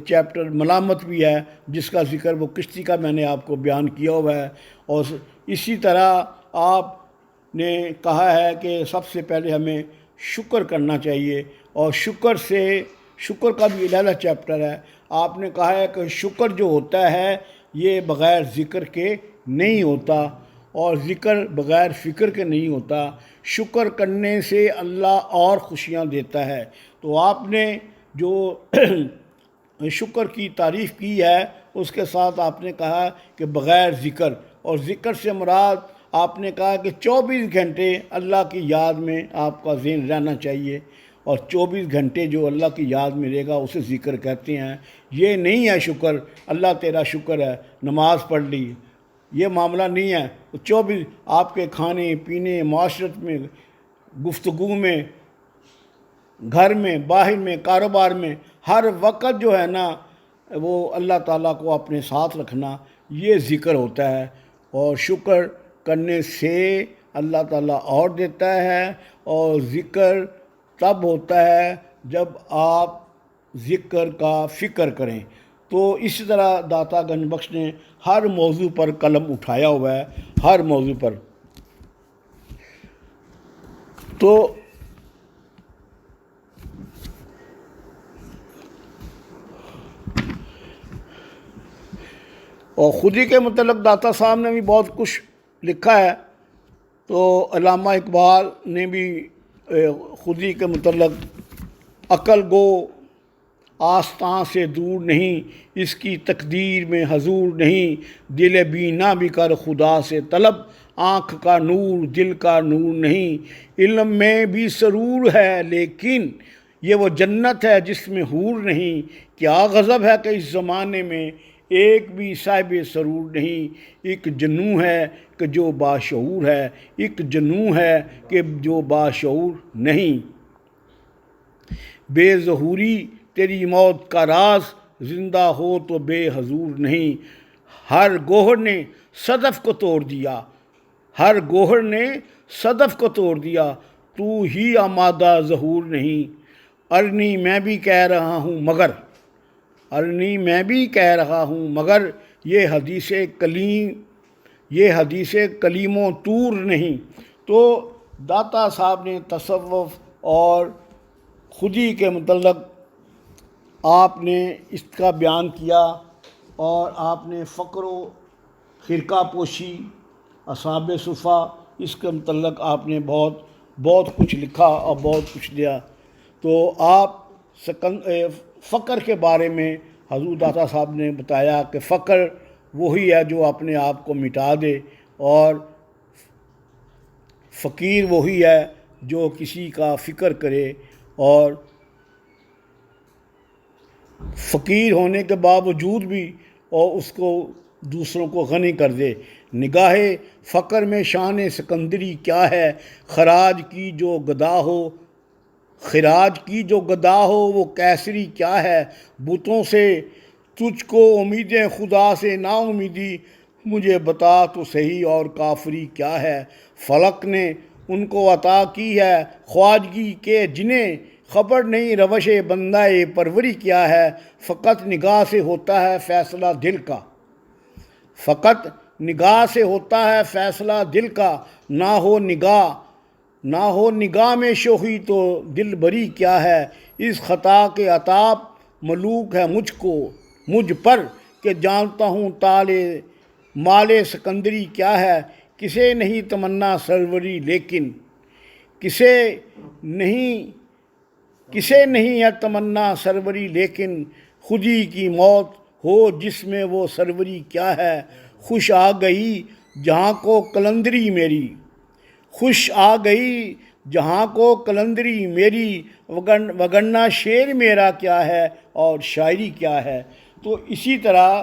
چیپٹر ملامت بھی ہے، جس کا ذکر وہ کشتی کا میں نے آپ کو بیان کیا ہوا ہے، اور اسی طرح آپ نے کہا ہے کہ سب سے پہلے ہمیں شکر کرنا چاہیے، اور شکر کا بھی علیحدہ چیپٹر ہے۔ آپ نے کہا ہے کہ شکر جو ہوتا ہے یہ بغیر ذکر کے نہیں ہوتا، اور ذکر بغیر فکر کے نہیں ہوتا، شکر کرنے سے اللہ اور خوشیاں دیتا ہے۔ تو آپ نے جو شکر کی تعریف کی ہے، اس کے ساتھ آپ نے کہا کہ بغیر ذکر، اور ذکر سے مراد آپ نے کہا کہ 24 گھنٹے اللہ کی یاد میں آپ کا ذہن رہنا چاہیے، اور 24 گھنٹے جو اللہ کی یاد میں رہے گا اسے ذکر کہتے ہیں۔ یہ نہیں ہے شکر اللہ تیرا شکر ہے نماز پڑھ لی، یہ معاملہ نہیں ہے۔ 24 آپ کے کھانے پینے، معاشرت میں، گفتگو میں، گھر میں، باہر میں، کاروبار میں، ہر وقت جو ہے نا وہ اللہ تعالیٰ کو اپنے ساتھ رکھنا، یہ ذکر ہوتا ہے۔ اور شکر کرنے سے اللہ تعالیٰ اور دیتا ہے، اور ذکر تب ہوتا ہے جب آپ ذکر کا فکر کریں۔ تو اسی طرح داتا گنج بخش نے ہر موضوع پر قلم اٹھایا ہوا ہے، ہر موضوع پر۔ تو اور خودی کے متعلق داتا صاحب نے بھی بہت کچھ لکھا ہے۔ تو علامہ اقبال نے بھی خودی کے متعلق عقل گو آستاں سے دور نہیں، اس کی تقدیر میں حضور نہیں، دل بینا بھی کر خدا سے طلب، آنکھ کا نور دل کا نور نہیں، علم میں بھی سرور ہے لیکن یہ وہ جنت ہے جس میں حور نہیں، کیا غضب ہے کہ اس زمانے میں ایک بھی صاحب سرور نہیں، ایک جنوں ہے کہ جو باشعور ہے، ایک جنوں ہے کہ جو باشعور نہیں۔ بے ظہوری تیری موت کا راز، زندہ ہو تو بے حضور نہیں۔ ہر گوہر نے صدف کو توڑ دیا، ہر گوہر نے صدف کو توڑ دیا، تو ہی آمادہ ظہور نہیں۔ ارنی میں بھی کہہ رہا ہوں مگر، ارنی میں بھی کہہ رہا ہوں مگر، یہ حدیث کلیم و طور نہیں۔ تو داتا صاحب نے تصوف اور خودی کے متعلق آپ نے اس کا بیان کیا، اور آپ نے فقر و خرقہ پوشی، اصحاب صفا، اس کے متعلق آپ نے بہت کچھ لکھا اور بہت کچھ دیا۔ تو آپ فقر کے بارے میں حضور داتا صاحب نے بتایا کہ فقر وہی ہے جو اپنے آپ کو مٹا دے، اور فقیر وہی ہے جو کسی کا فکر کرے اور فقیر ہونے کے باوجود بھی اور اس کو دوسروں کو غنی کر دے۔ نگاہ فقر میں شان سکندری کیا ہے، خراج کی جو گدا ہو، خراج کی جو گدا ہو وہ کیسری کیا ہے۔ بتوں سے تجھ کو امیدیں، خدا سے نا امیدی، مجھے بتا تو صحیح اور کافری کیا ہے۔ فلک نے ان کو عطا کی ہے خواجگی کہ جنہیں خبر نہیں روش بندہ پروری کیا ہے۔ فقط نگاہ سے ہوتا ہے فیصلہ دل کا، فقط نگاہ سے ہوتا ہے فیصلہ دل کا، نہ ہو نگاہ میں شوخی تو دل بری کیا ہے۔ اس خطا کے عتاب ملوک ہے مجھ پر کہ جانتا ہوں مال سکندری کیا ہے۔ کسے نہیں تمنا سروری لیکن، کسے نہیں ہے تمنا سروری لیکن، خودی کی موت ہو جس میں وہ سروری کیا ہے۔ خوش آ گئی جہاں کو کلندری میری، خوش آ گئی جہاں کو کلندری میری، وگرنہ شعر میرا کیا ہے اور شاعری کیا ہے۔ تو اسی طرح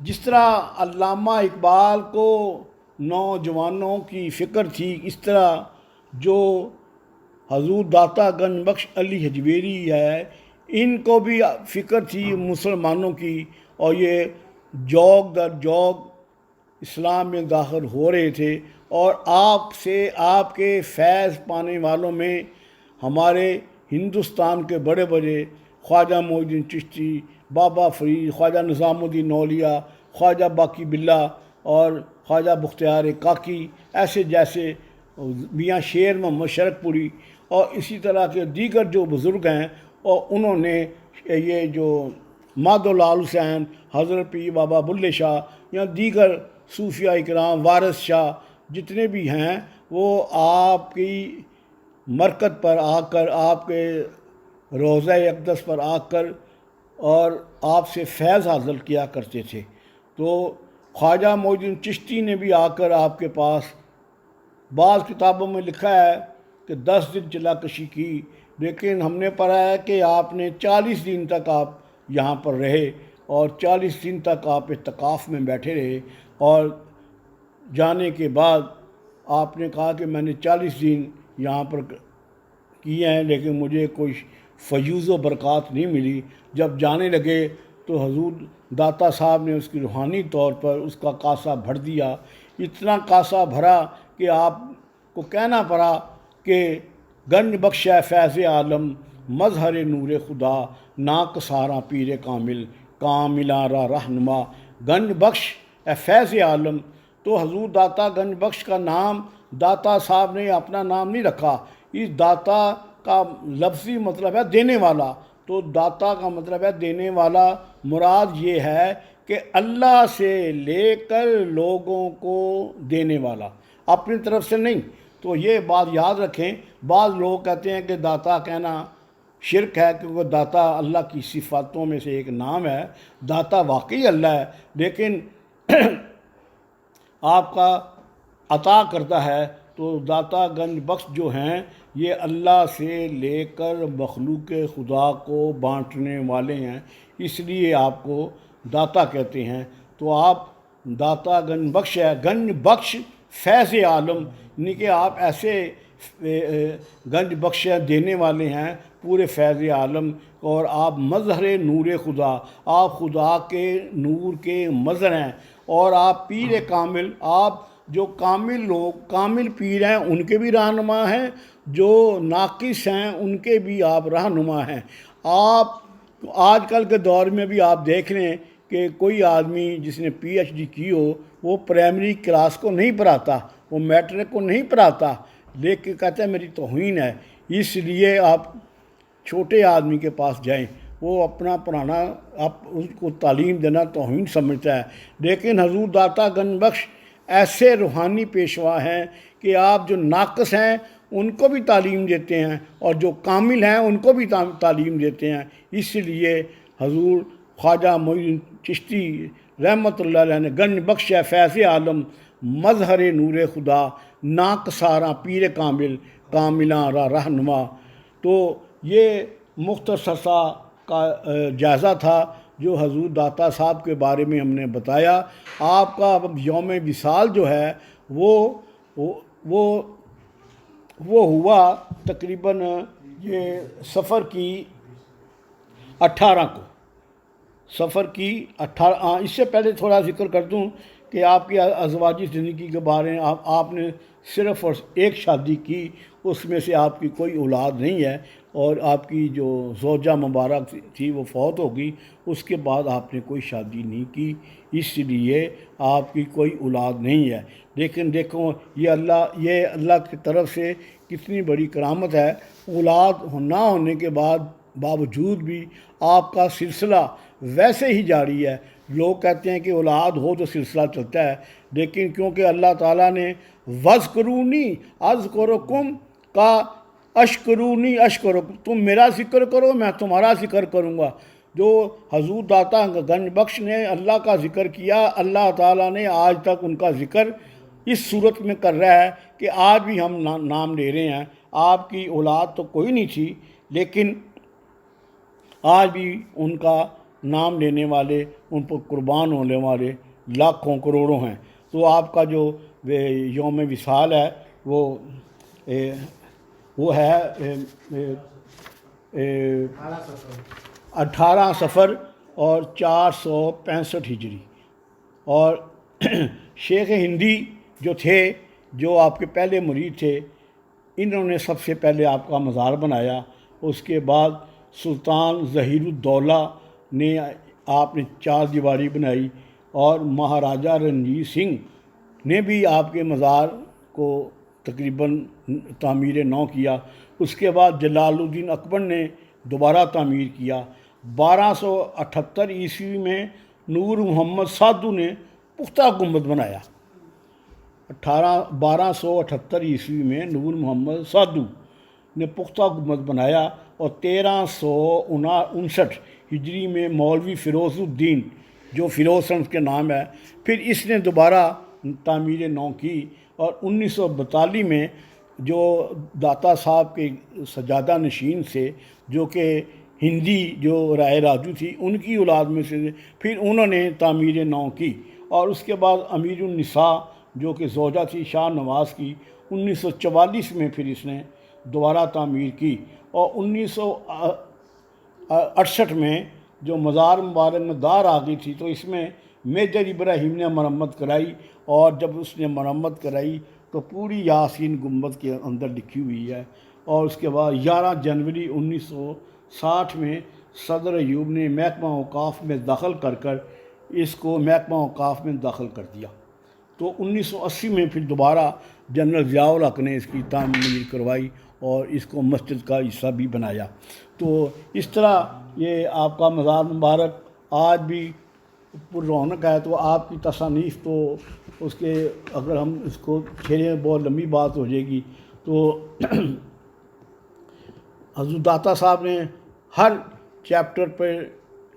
جس طرح علامہ اقبال کو نوجوانوں کی فکر تھی، اس طرح جو حضور داتا گنج بخش علی حجویری ہے، ان کو بھی فکر تھی مسلمانوں کی، اور یہ جوگ در جوگ اسلام میں داخل ہو رہے تھے۔ اور آپ کے فیض پانے والوں میں ہمارے ہندوستان کے بڑے بڑے خواجہ معین الدین چشتی، بابا فرید، خواجہ نظام الدین اولیاء، خواجہ باقی باللہ اور خواجہ بختیار کاکی، ایسے جیسے میاں شیر محمد شرک پوری، اور اسی طرح کے دیگر جو بزرگ ہیں، اور انہوں نے یہ جو مادھو لال حسین، حضرت پیر بابا بلے شاہ یا دیگر صوفیہ اکرام، وارث شاہ جتنے بھی ہیں، وہ آپ کی مرکت پر آ کر، آپ کے روضہ اقدس پر آ کر اور آپ سے فیض حاصل کیا کرتے تھے۔ تو خواجہ معین الدین چشتی نے بھی آ کر آپ کے پاس، بعض کتابوں میں لکھا ہے کہ 10 دن چلا کشی کی، لیکن ہم نے پڑھا ہے کہ آپ نے 40 دن تک آپ یہاں پر رہے، اور 40 دن تک آپ اعتکاف میں بیٹھے رہے، اور جانے کے بعد آپ نے کہا کہ میں نے 40 دن یہاں پر کیے ہیں لیکن مجھے کوئی فیوض و برکات نہیں ملی۔ جب جانے لگے تو حضور داتا صاحب نے اس کی روحانی طور پر اس کا کاسہ بھر دیا، اتنا کاسہ بھرا کہ آپ کو کہنا پڑا کہ گنج بخش ہے فیض عالم، مظہر نور خدا، ناک سارا پیر کامل، کاملاں را رہنما۔ گنج بخش ہے فیض عالم۔ تو حضور داتا گنج بخش کا نام داتا صاحب نے اپنا نام نہیں رکھا، اس داتا کا لفظی مطلب ہے دینے والا۔ تو داتا کا مطلب ہے دینے والا، مراد یہ ہے کہ اللہ سے لے کر لوگوں کو دینے والا، اپنی طرف سے نہیں۔ تو یہ بات یاد رکھیں، بعض لوگ کہتے ہیں کہ داتا کہنا شرک ہے، کیونکہ داتا اللہ کی صفاتوں میں سے ایک نام ہے، داتا واقعی اللہ ہے، لیکن آپ کا عطا کرتا ہے۔ تو داتا گنج بخش جو ہیں یہ اللہ سے لے کر مخلوق خدا کو بانٹنے والے ہیں، اس لیے آپ کو داتا کہتے ہیں۔ تو آپ داتا گنج بخش ہے، گنج بخش فیض عالم، یعنی کہ آپ ایسے گنج بخش دینے والے ہیں پورے فیض عالم، اور آپ مظہر نور خدا، آپ خدا کے نور کے مظہر ہیں، اور آپ پیر کامل، آپ جو کامل لوگ کامل پیر ہیں ان کے بھی رہنما ہیں، جو ناقص ہیں ان کے بھی آپ رہنما ہیں۔ آپ آج کل کے دور میں بھی آپ دیکھ لیں کہ کوئی آدمی جس نے پی ایچ ڈی کی ہو وہ پرائمری کلاس کو نہیں پڑھاتا، وہ میٹرک کو نہیں پڑھاتا، لیکن کہتا ہے میری توہین ہے۔ اس لیے آپ چھوٹے آدمی کے پاس جائیں، وہ اپنا پڑھانا، اس کو تعلیم دینا توہین سمجھتا ہے، لیکن حضور داتا گنج بخش ایسے روحانی پیشوا ہیں کہ آپ جو ناقص ہیں ان کو بھی تعلیم دیتے ہیں، اور جو کامل ہیں ان کو بھی تعلیم دیتے ہیں۔ اس لیے حضور خواجہ معین الدین چشتی رحمۃ اللہ علیہ نے گنج بخش ہے فیض عالم، مظہر نور خدا، ناقصاراں پیر کامل، کاملاں را رہنما۔ تو یہ مختصر سا کا جائزہ تھا جو حضور داتا صاحب کے بارے میں ہم نے بتایا۔ آپ کا اب یوم وصال جو ہے وہ ہوا تقریباً یہ سفر کی 18 کو، سفر کی 18۔ اس سے پہلے تھوڑا ذکر کر دوں کہ آپ کی ازواجی زندگی کے بارے میں، آپ نے صرف اور ایک شادی کی، اس میں سے آپ کی کوئی اولاد نہیں ہے، اور آپ کی جو زوجہ مبارک تھی وہ فوت ہو گئی، اس کے بعد آپ نے کوئی شادی نہیں کی، اس لیے آپ کی کوئی اولاد نہیں ہے۔ لیکن دیکھو یہ اللہ کی طرف سے کتنی بڑی کرامت ہے، اولاد نہ ہونے کے باوجود بھی آپ کا سلسلہ ویسے ہی جاری ہے۔ لوگ کہتے ہیں کہ اولاد ہو تو سلسلہ چلتا ہے، لیکن کیونکہ اللہ تعالیٰ نے وَاذْکُرُونِی اذکرکم کا اشکرونی اشکرکم، تم میرا ذکر کرو میں تمہارا ذکر کروں گا۔ جو حضور داتا گنج بخش نے اللہ کا ذکر کیا، اللہ تعالیٰ نے آج تک ان کا ذکر اس صورت میں کر رہا ہے کہ آج بھی ہم نام لے رہے ہیں۔ آپ کی اولاد تو کوئی نہیں تھی، لیکن آج بھی ان کا نام لینے والے، ان پر قربان ہونے والے لاکھوں کروڑوں ہیں۔ تو آپ کا جو یوم وصال ہے وہ ہے 18 صفر اور 465 ہجری۔ اور شیخ ہندی جو تھے، جو آپ کے پہلے مرید تھے، انہوں نے سب سے پہلے آپ کا مزار بنایا۔ اس کے بعد سلطان ظہیر الدولہ نے آپ نے 4 دیواری بنائی، اور مہاراجہ رنجیت سنگھ نے بھی آپ کے مزار کو تقریباً تعمیر نو کیا۔ اس کے بعد جلال الدین اکبر نے دوبارہ تعمیر کیا۔ 1278 عیسوی میں نور محمد سادھو نے پختہ گنبد بنایا۔ 1278 عیسوی میں نور محمد سادھو نے پختہ گنبد بنایا، اور 1359 ہجری میں مولوی فیروز الدین، جو فیروز شمس کے نام ہے، پھر اس نے دوبارہ تعمیر نو کی۔ اور 1942 میں جو داتا صاحب کے سجادہ نشین سے، جو کہ ہندی جو رائے راجو تھی، ان کی اولاد میں سے پھر انہوں نے تعمیر نو کی۔ اور اس کے بعد امیر النساء جو کہ زوجہ تھی شاہ نواز کی، 1944 میں پھر اس نے دوبارہ تعمیر کی۔ اور 1968 میں جو مزار مبارک میں دار آ گئی تھی، تو اس میں میجر ابراہیم نے مرمت کرائی، اور جب اس نے مرمت کرائی تو پوری یاسین گنبد کے اندر لکھی ہوئی ہے۔ اور اس کے بعد 11 جنوری 1960 میں صدر ایوب نے محکمہ اوقاف میں داخل کر اس کو محکمہ اوقاف میں داخل کر دیا۔ تو 1980 میں پھر دوبارہ جنرل ضیاء الحق نے اس کی تعمیر کروائی اور اس کو مسجد کا حصہ بھی بنایا۔ تو اس طرح یہ آپ کا مزار مبارک آج بھی پر رونق ہے۔ تو آپ کی تصانیف تو اس کے اگر ہم اس کو چھیڑیں بہت لمبی بات ہو جائے گی۔ تو حضور داتا صاحب نے ہر چیپٹر پہ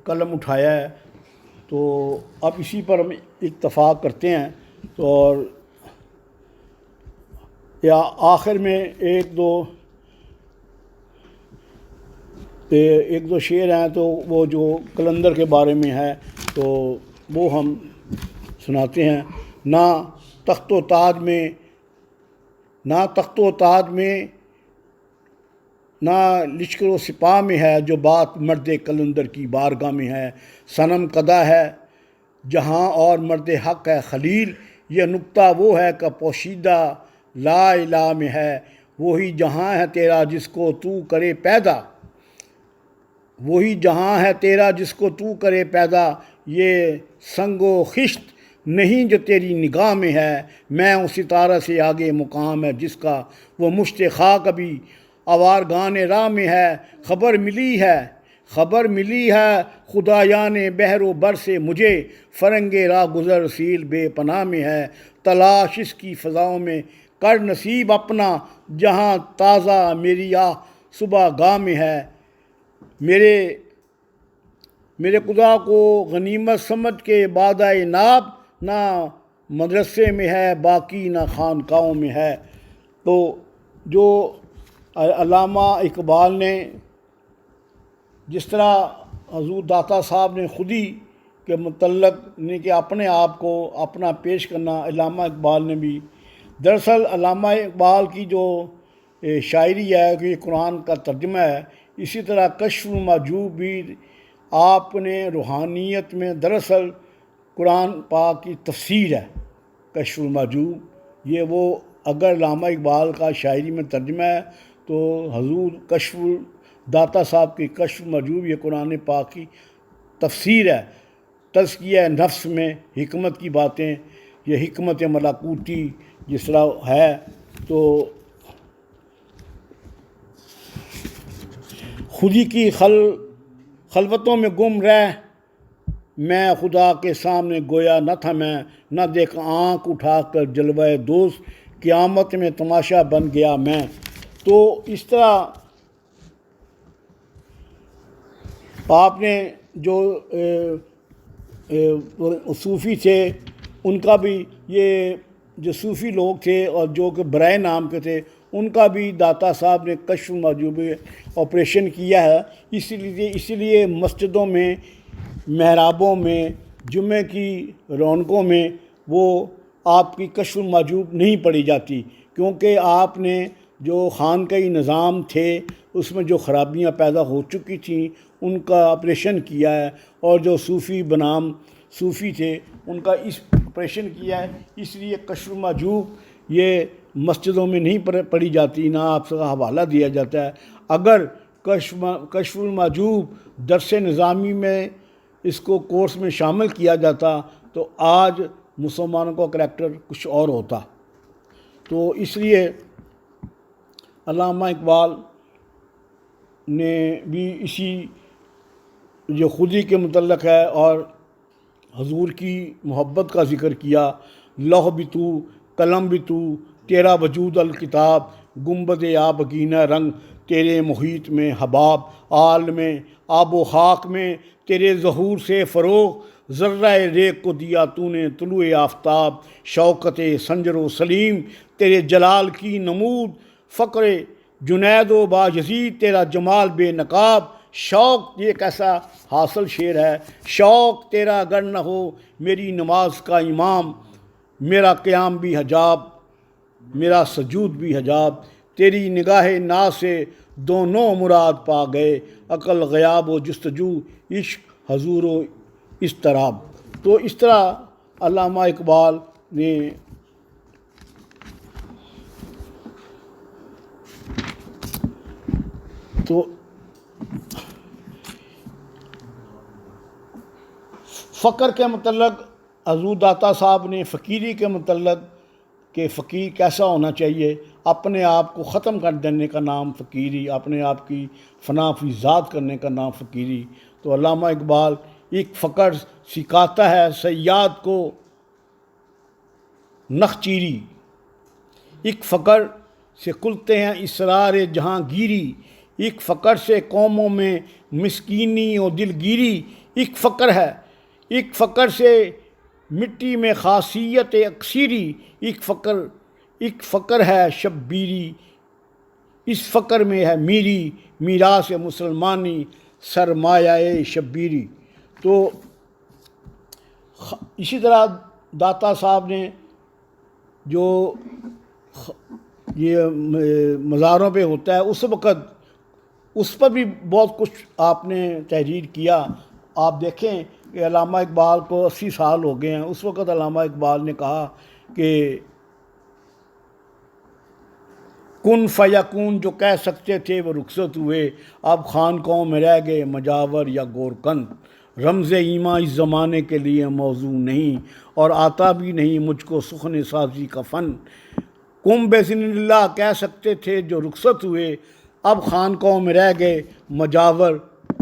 قلم اٹھایا ہے، تو اب اسی پر ہم اتفاق کرتے ہیں۔ تو اور یا آخر میں ایک دو شعر ہیں، تو وہ جو کلندر کے بارے میں ہے تو وہ ہم سناتے ہیں، نہ تخت و تاج میں نہ لشکر و سپاہ میں ہے جو بات مرد کلندر کی بارگاہ میں ہے۔ صنم قدا ہے جہاں اور مرد حق ہے خلیل، یہ نکتہ وہ ہے کہ پوشیدہ لا الہ میں ہے۔ وہی جہاں ہے تیرا جس کو تو کرے پیدا، وہی جہاں ہے تیرا جس کو تو کرے پیدا، یہ سنگ و خشت نہیں جو تیری نگاہ میں ہے۔ میں اس ستارہ سے آگے مقام ہے جس کا وہ مشت خاک ابھی آوارگان راہ میں ہے۔ خبر ملی ہے خدایان بحر و بر سے مجھے، فرنگ راہ گزر سیل بے پناہ میں ہے۔ تلاش اس کی فضاؤں میں کر نصیب اپنا، جہاں تازہ میری آہ صبح گاہ میں ہے۔ میرے خدا کو غنیمت سمجھ کے بادہ ناب، نہ مدرسے میں ہے باقی نہ خانقاہوں میں ہے۔ تو جو علامہ اقبال نے جس طرح حضور داتا صاحب نے خودی کے متعلق کہ اپنے آپ کو اپنا پیش کرنا، علامہ اقبال نے بھی، دراصل علامہ اقبال کی جو شاعری ہے کہ یہ قرآن کا ترجمہ ہے، اسی طرح کشف المحجوب بھی آپ نے روحانیت میں دراصل قرآن پاک کی تفسیر ہے۔ کشف المحجوب یہ وہ اگر علامہ اقبال کا شاعری میں ترجمہ ہے تو حضور داتا صاحب کی کشف المحجوب یہ قرآن پاک کی تفسیر ہے۔ تزکیہ نفس میں حکمت کی باتیں، یہ حکمت ملکوتی جس طرح ہے، تو خودی کی خلوتوں میں گم رہ میں خدا کے سامنے گویا نہ تھا میں، نہ دیکھ آنکھ اٹھا کر جلوہ دوست، قیامت میں تماشا بن گیا میں۔ تو اس طرح آپ نے جو صوفی تھے ان کا بھی، یہ جو صوفی لوگ تھے اور جو کہ برائے نام کے تھے، ان کا بھی داتا صاحب نے کشف المحجوب آپریشن کیا ہے۔ اسی لیے مسجدوں میں، محرابوں میں، جمعے کی رونقوں میں وہ آپ کی کشف المحجوب نہیں پڑھی جاتی، کیونکہ آپ نے جو خانقاہی نظام تھے اس میں جو خرابیاں پیدا ہو چکی تھیں ان کا آپریشن کیا ہے، اور جو صوفی بنام صوفی تھے ان کا اس آپریشن کیا ہے۔ اس لیے کشف المحجوب یہ مسجدوں میں نہیں پڑھی جاتی، نہ آپ کا حوالہ دیا جاتا ہے۔ اگر کشف المحجوب درس نظامی میں اس کو کورس میں شامل کیا جاتا تو آج مسلمانوں کا کریکٹر کچھ اور ہوتا۔ تو اس لیے علامہ اقبال نے بھی اسی جو خودی کے متعلق ہے اور حضور کی محبت کا ذکر کیا، لوح بھی تو قلم بھی تو، تیرا وجود الکتاب، گنبد آبگینہ رنگ تیرے محیط میں حباب، عالم آب و خاک میں تیرے ظہور سے فروغ، ذرہ ریگ کو دیا تو نے طلوع آفتاب، شوکت سنجر و سلیم تیرے جلال کی نمود، فقر جنید و باجزید تیرا جمال بے نقاب، شوق، یہ کیسا حاصل شعر ہے، شوق تیرا اگر نہ ہو میری نماز کا امام، میرا قیام بھی حجاب میرا سجود بھی حجاب، تیری نگاہ ناز سے دونوں مراد پا گئے، عقل غیاب و جستجو، عشق حضور و اضطراب۔ تو اس طرح علامہ اقبال نے تو فقر کے متعلق حضور داتا صاحب نے فقیری کے متعلق کہ فقیر کیسا ہونا چاہیے، اپنے آپ کو ختم کر دینے کا نام فقیری، اپنے آپ کی فنا فی ذات کرنے کا نام فقیری۔ تو علامہ اقبال ایک فقر سکھاتا ہے صیاد کو نخچیری، ایک فقر سے کھلتے ہیں اسرار جہاں گیری، ایک فقر سے قوموں میں مسکینی و دلگیری، ایک فقر ہے، ایک فقر سے مٹی میں خاصیت اکثیری، ایک فقر ہے شبیری، اس فقر میں ہے میری میراث مسلمانی سرمایہ شبیری۔ تو اسی طرح داتا صاحب نے جو یہ مزاروں پہ ہوتا ہے اس وقت اس پر بھی بہت کچھ آپ نے تحریر کیا. آپ دیکھیں کہ علامہ اقبال کو 80 سال ہو گئے ہیں. اس وقت علامہ اقبال نے کہا کہ کن فیکون جو کہہ سکتے تھے وہ رخصت ہوئے، اب خانقاہوں میں رہ گئے مجاور یا گورکن. رمز ایماں اس زمانے کے لیے موضوع نہیں، اور آتا بھی نہیں مجھ کو سخن سازی کا فن. کم بِإِذْنِ اللہ کہہ سکتے تھے جو رخصت ہوئے، اب خانقاہوں میں رہ گئے مجاور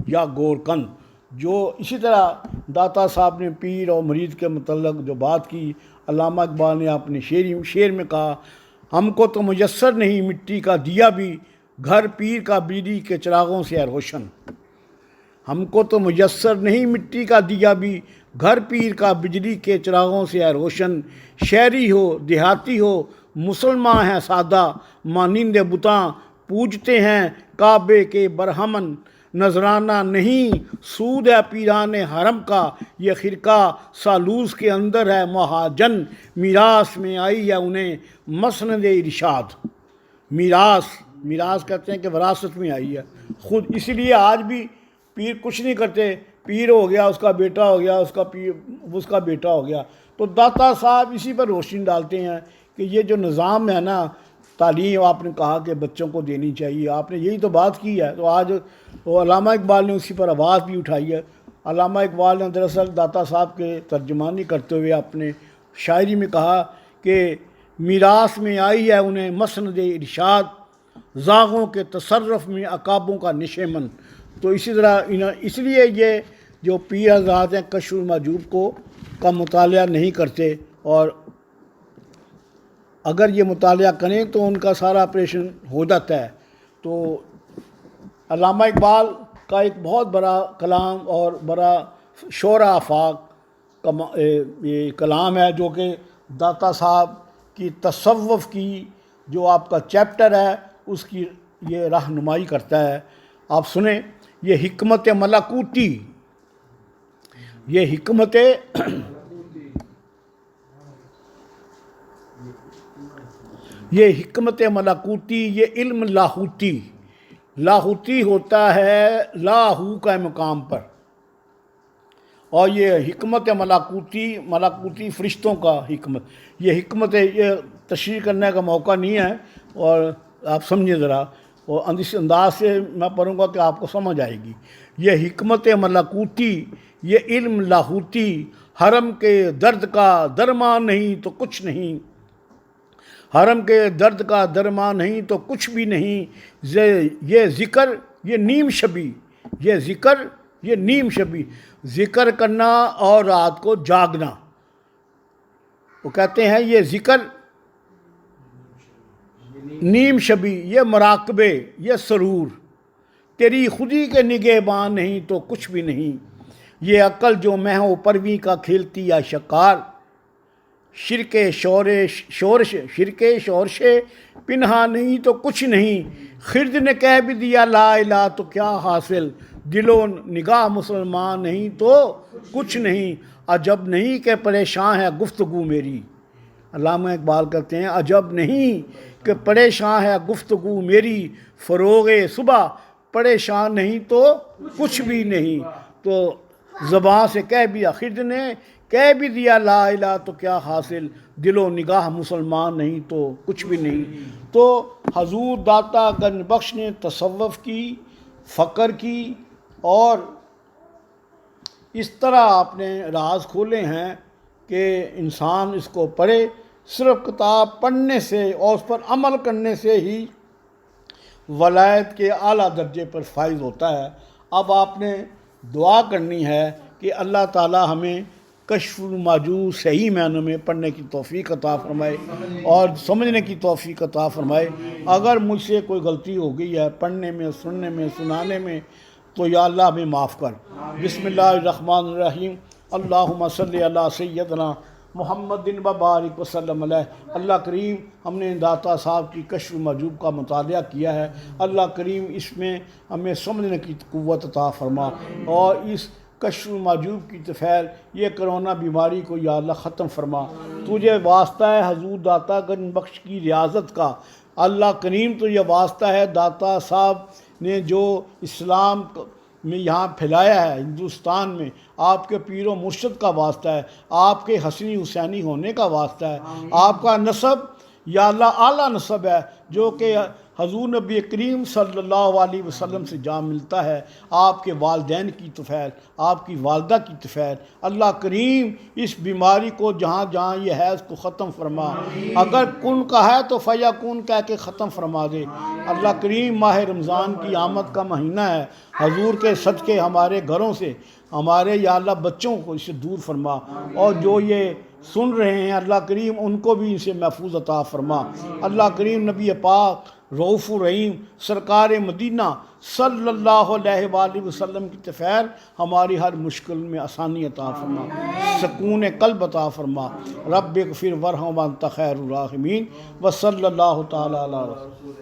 یا گورکن. جو اسی طرح داتا صاحب نے پیر اور مرید کے متعلق جو بات کی، علامہ اقبال نے اپنے شعر میں کہا، ہم کو تو میسر نہیں مٹی کا دیا بھی، گھر پیر کا بجلی کے چراغوں سے ہے روشن. ہم کو تو میسر نہیں مٹی کا دیا بھی، گھر پیر کا بجلی کے چراغوں سے ہے روشن. شہری ہو دیہاتی ہو مسلمان ہیں سادہ، مانند بتاں پوجتے ہیں کعبے کے برہمن. نذرانہ نہیں سود ہے پیران حرم کا، یہ خرقہ سالوس کے اندر ہے مہاجن. میراث میں آئی ہے انہیں مسند ارشاد. میراث کہتے ہیں کہ وراثت میں آئی ہے خود. اسی لیے آج بھی پیر کچھ نہیں کرتے، پیر ہو گیا اس کا بیٹا ہو گیا، اس کا بیٹا ہو گیا. تو داتا صاحب اسی پر روشنی ڈالتے ہیں کہ یہ جو نظام ہے نا، تعلیم آپ نے کہا کہ بچوں کو دینی چاہیے، آپ نے یہی تو بات کی ہے. تو آج وہ علامہ اقبال نے اسی پر آواز بھی اٹھائی ہے. علامہ اقبال نے دراصل داتا صاحب کے ترجمانی کرتے ہوئے اپنے شاعری میں کہا کہ میراث میں آئی ہے انہیں مسند ارشاد، زاغوں کے تصرف میں عقابوں کا نشیمن. تو اسی طرح اس لیے یہ جو پیر حضرات ہیں کشف المحجوب کا مطالعہ نہیں کرتے، اور اگر یہ مطالعہ کریں تو ان کا سارا آپریشن ہو جاتا ہے. تو علامہ اقبال کا ایک بہت بڑا کلام اور بڑا شعرا آفاق یہ کلام ہے، جو کہ داتا صاحب کی تصوف کی جو آپ کا چیپٹر ہے اس کی یہ رہنمائی کرتا ہے. آپ سنیں، یہ حکمت ملکوتی، یہ حکمت ملکوتی، یہ علم لاہوتی ہوتا ہے لاہو کا مقام پر. اور یہ حکمت ملکوتی فرشتوں کا حکمت، یہ حکمت یہ تشریح کرنے کا موقع نہیں ہے، اور آپ سمجھیں ذرا، اور اس انداز سے میں پڑھوں گا کہ آپ کو سمجھ آئے گی. یہ حکمت ملکوتی، یہ علم لاہوتی، حرم کے درد کا درمان نہیں تو کچھ نہیں. حرم کے درد کا درمان نہیں تو کچھ بھی نہیں. یہ ذکر یہ نیم شبی، ذکر کرنا اور رات کو جاگنا. وہ کہتے ہیں یہ ذکر نیم شبی، یہ مراقبے، یہ سرور. تیری خودی کے نگہبان نہیں تو کچھ بھی نہیں. یہ عقل جو مہو پرویں کا کھیلتی یا شکار. شرک شورش پنہا نہیں تو کچھ نہیں. خرد نے کہہ بھی دیا لا الہ تو کیا حاصل. دل و نگاہ مسلمان نہیں تو کچھ نہیں. عجب نہیں کہ پریشان ہے گفتگو میری. علامہ اقبال کہتے ہیں عجب نہیں کہ پریشان ہے گفتگو میری. فروغ صبح پریشان نہیں تو کچھ بھی نہیں. تو زبان سے کہہ بھی خرد نے کہہ بھی دیا لا الہ تو کیا حاصل. دل و نگاہ مسلمان نہیں تو کچھ بھی نہیں. تو حضور داتا گنج بخش نے تصوف کی، فقر کی، اور اس طرح آپ نے راز کھولے ہیں کہ انسان اس کو پڑھے. صرف کتاب پڑھنے سے اور اس پر عمل کرنے سے ہی ولایت کے اعلیٰ درجے پر فائز ہوتا ہے. اب آپ نے دعا کرنی ہے کہ اللہ تعالی ہمیں کشف المحجوب صحیح معنوں میں پڑھنے کی توفیق عطا فرمائے اور سمجھنے کی توفیق عطا فرمائے. اگر مجھ سے کوئی غلطی ہو گئی ہے پڑھنے میں، سننے میں، سنانے میں، تو یا اللہ ہمیں معاف کر. بسم اللہ الرحمن الرحیم. اللہم صلی علی سیدنا محمد وبارک وسلم علیہ. اللہ کریم ہم نے داتا صاحب کی کشف المحجوب کا مطالعہ کیا ہے. اللہ کریم اس میں ہمیں سمجھنے کی قوت عطا فرما، اور اس کشف المحجوب کی طفیل، یہ کرونا بیماری کو یا اللہ ختم فرما۔ تجھے واسطہ ہے حضور داتا گنج بخش کی ریاضت کا، اللہ کریم تجھے واسطہ ہے داتا صاحب نے جو اسلام میں یہاں پھیلایا ہے ہندوستان میں، آپ کے پیر و مرشد کا واسطہ ہے، آپ کے حسنی حسینی ہونے کا واسطہ ہے، آپ کا نسب یا اللہ اعلیٰ نسب ہے جو کہ حضور نبی کریم صلی اللہ علیہ وسلم سے جا ملتا ہے، آپ کے والدین کی طفیل، آپ کی والدہ کی طفیل، اللہ کریم اس بیماری کو جہاں جہاں یہ حیض کو ختم فرما، اگر کن کا ہے تو فیکون کہہ کے ختم فرما دے۔ اللہ کریم ماہ رمضان کی آمد کا مہینہ ہے، حضور کے صدقے ہمارے گھروں سے ہمارے یا اللہ بچوں کو اسے دور فرما، اور جو یہ سن رہے ہیں اللہ کریم ان کو بھی ان سے محفوظ عطا فرما۔ اللہ کریم نبی پاک رؤوف الرحیم سرکار مدینہ صلی اللہ علیہ وآلہ وسلم کی طفیل ہماری ہر مشکل میں آسانی عطا فرما، سکون قلب عطا فرما۔ رب اغفر وارحم وانت خیر الراحمین، وصلی اللہ تعالی علی رسول